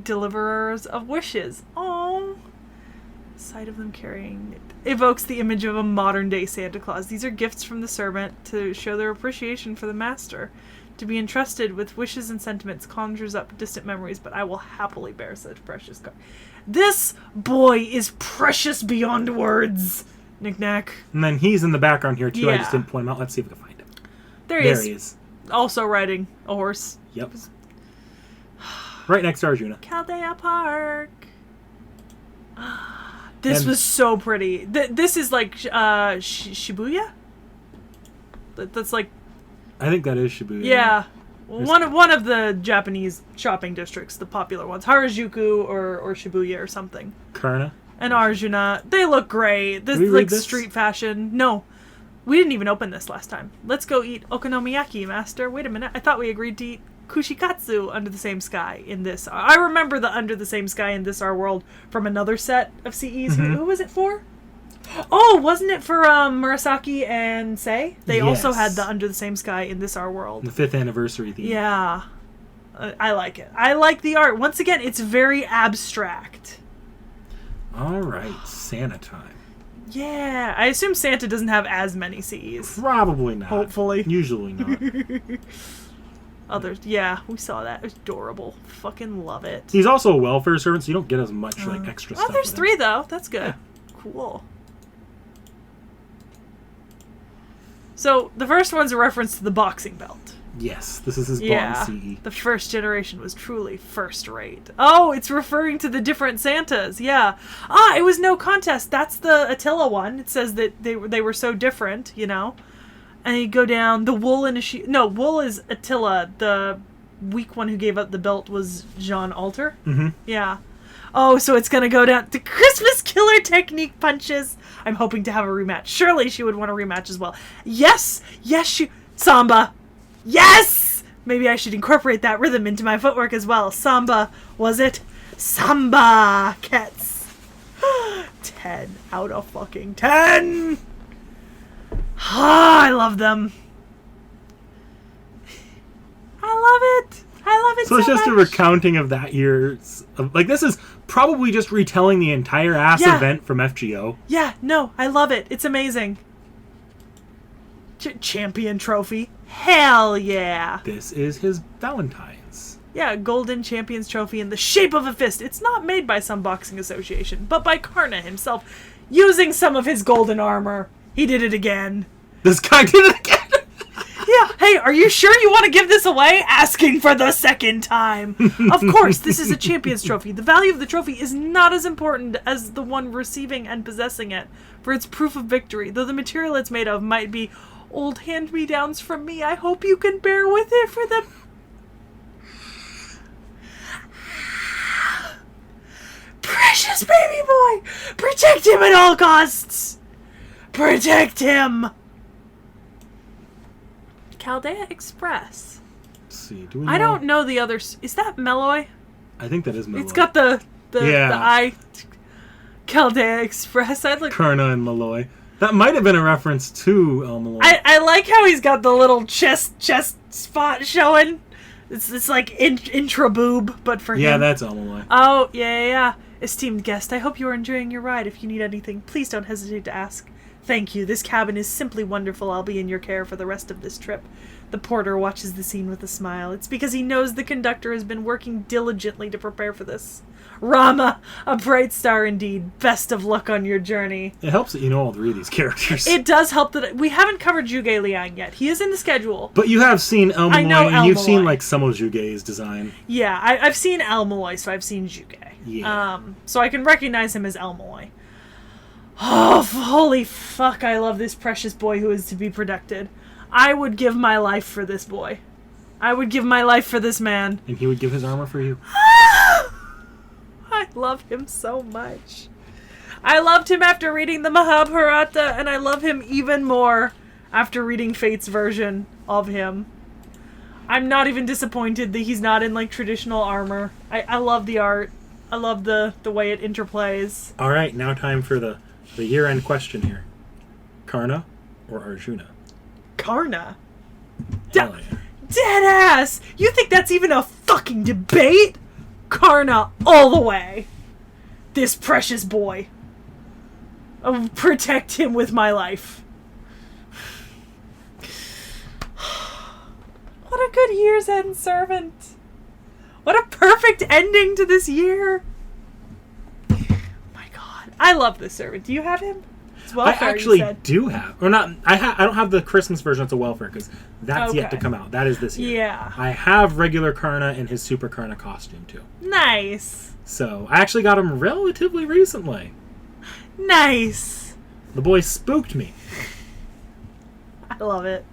Deliverers of wishes. Oh. Sight of them carrying it evokes the image of a modern-day Santa Claus. These are gifts from the servant to show their appreciation for the master. To be entrusted with wishes and sentiments conjures up distant memories, but I will happily bear such precious cards. This boy is precious beyond words. Knick-knack. And then he's in the background here, too. Yeah. I just didn't point him out. Let's see if we can find him. There he is. Also riding a horse. Yep. Right next to Arjuna. Caldea Park. This And- was so pretty. This is like Shibuya? That's like... I think that is Shibuya. Yeah. One of the Japanese shopping districts, the popular ones. Harajuku or Shibuya or something. Karna. And Arjuna. They look great. This Did we is read like this? street fashion. No. We didn't even open this last time. Let's go eat okonomiyaki, master. Wait a minute. I thought we agreed to eat kushikatsu under the same sky in this. I remember the under the same sky in this our world from another set of CEs. Mm-hmm. Who was it for? Oh, wasn't it for Murasaki and Sei? They also had the under the same sky in this our world. The 5th anniversary theme. Yeah. I like it. I like the art. Once again, it's very abstract. All right, Santa time. Yeah. I assume Santa doesn't have as many CEs. Probably not. Hopefully. Usually not. Others, yeah, we saw that. It's adorable. Fucking love it. He's also a welfare servant, so you don't get as much like extra stuff. Oh, there's with 3 him. though. That's good. Cool. So the first one's a reference to the boxing belt. Yes, this is his Yeah, Bond CE. the first generation was truly first rate. Oh, it's referring to the different Santas. Yeah. Ah, it was no contest. That's the Attila one. It says that they were so different, you know. And you go down the wool and a sheep. No, wool is Attila. The weak one who gave up the belt was Jean Alter. Mm-hmm. Yeah. Oh, so it's gonna go down to Christmas Killer Technique punches. I'm hoping to have a rematch. Surely she would want a rematch as well. Yes, she Samba. Yes! Maybe I should incorporate that rhythm into my footwork as well. Samba, was it? Samba, cats. 10 out of fucking 10. Ah, I love them. I love it. I love it so it's just much. a recounting of that year's... Like, this is probably just retelling the entire ass Yeah. event from FGO. Yeah, no, I love it. It's amazing. Champion trophy. Hell yeah. This is his Valentine's. Yeah, golden champions trophy in the shape of a fist. It's not made by some boxing association, but by Karna himself, using some of his golden armor. He did it again. This guy did it again! Yeah, hey, are you sure you want to give this away? Asking for the second time. Of course, this is a champion's trophy. The value of the trophy is not as important as the one receiving and possessing it, for it's proof of victory. Though the material it's made of might be old hand-me-downs from me, I hope you can bear with it for the... Precious baby boy! Protect him at all costs! Protect him! Chaldea Express. Let's see, do we know? I don't know the other... Is that Meloy? I think that is Malloy. It's got the Yeah. eye... Chaldea Express. I'd like... Karna and Malloy. That might have been a reference to El Malloy. I like how he's got the little chest spot showing. It's like intra boob, but for him. Yeah, that's El Malloy. Oh, yeah. Esteemed guest, I hope you are enjoying your ride. If you need anything, please don't hesitate to ask. Thank you. This cabin is simply wonderful. I'll be in your care for the rest of this trip. The porter watches the scene with a smile. It's because he knows the conductor has been working diligently to prepare for this. Rama, a bright star indeed. Best of luck on your journey. It helps that you know all 3 of these characters. It does help that we haven't covered Zhuge Liang yet. He is in the schedule. But you have seen El Malloy, I know and El you've seen Malloy. like some of Zhuge's design. Yeah, I've seen El Malloy, so I've seen Zhuge. Yeah. So I can recognize him as El Malloy. Oh, holy fuck, I love this precious boy who is to be protected. I would give my life for this boy. I would give my life for this man. And he would give his armor for you. I love him so much. I loved him after reading the Mahabharata, and I love him even more after reading Fate's version of him. I'm not even disappointed that he's not in, like, traditional armor. I love the art. I love the way it interplays. All right, now time for the year-end question here. Karna or Arjuna? Karna. Hell yeah. Dead ass! You think that's even a fucking debate? Karna all the way. This precious boy. I'll protect him with my life. What a good year's end servant. What a perfect ending to this year. Oh my god. I love this servant. Do you have him? It's welfare, I actually you said. do have, or not. I don't have the Christmas version. It's a welfare because that's yet to Okay. come out. That is this year. Yeah. I have regular Karna in his Super Karna costume too. Nice. So I actually got him relatively recently. Nice. The boy spooked me. I love it.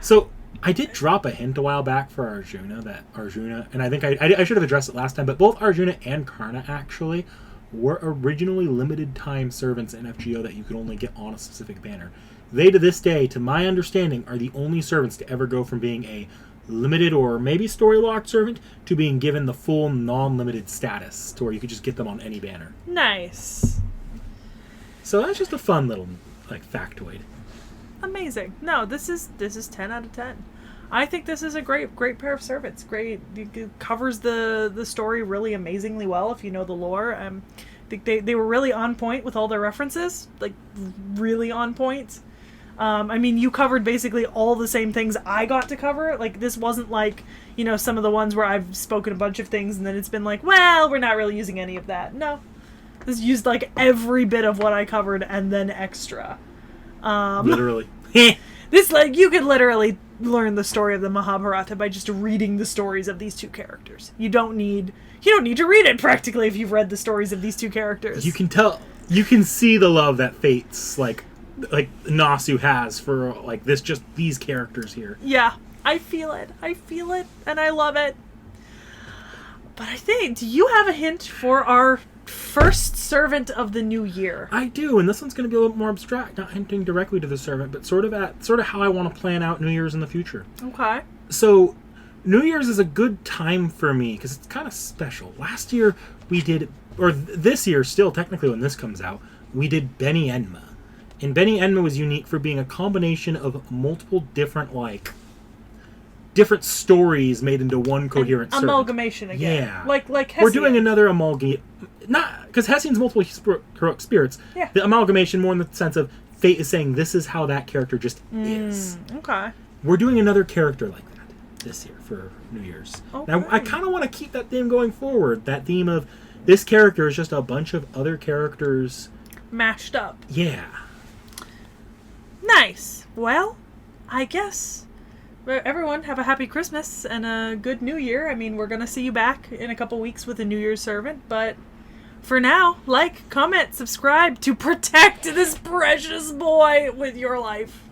So, I did drop a hint a while back for Arjuna, and I think I should have addressed it last time, but both Arjuna and Karna, actually, were originally limited-time servants in FGO that you could only get on a specific banner. They, to this day, to my understanding, are the only servants to ever go from being a limited or maybe story-locked servant to being given the full non-limited status, to where you could just get them on any banner. Nice. So that's just a fun little, factoid. Amazing. No, this is 10 out of 10. I think this is a great pair of servants. Great. It covers the story really amazingly well if you know the lore. I think they were really on point with all their references. Really on point. I mean, you covered basically all the same things I got to cover. This wasn't some of the ones where I've spoken a bunch of things and then it's been well, we're not really using any of that. No. This used every bit of what I covered and then extra. Literally. This, you could literally learn the story of the Mahabharata by just reading the stories of these two characters. You don't need to read it practically if you've read the stories of these two characters. You can see the love that Fates, Nasu has for, these characters here. Yeah, I feel it, and I love it. But I think, do you have a hint for our first servant of the new year? I do, and this one's going to be a little more abstract, not hinting directly to the servant, but sort of how I want to plan out New Year's in the future. Okay. So, New Year's is a good time for me because it's kind of special. Last year we did, or this year still technically when this comes out, we did Beni Enma. And Beni Enma was unique for being a combination of multiple different stories made into one coherent servant. Amalgamation again. Yeah. Like Hesiod. We're doing another amalgam. Not because Hesiod's multiple heroic spirits. Yeah. The amalgamation more in the sense of Fate is saying this is how that character just is. Okay. We're doing another character like that this year for New Year's. Okay. Now, I kind of want to keep that theme going forward. That theme of this character is just a bunch of other characters mashed up. Yeah. Nice. Well, I guess everyone have a happy Christmas and a good New Year. I mean, we're going to see you back in a couple weeks with a New Year's servant, but for now, comment, subscribe to protect this precious boy with your life.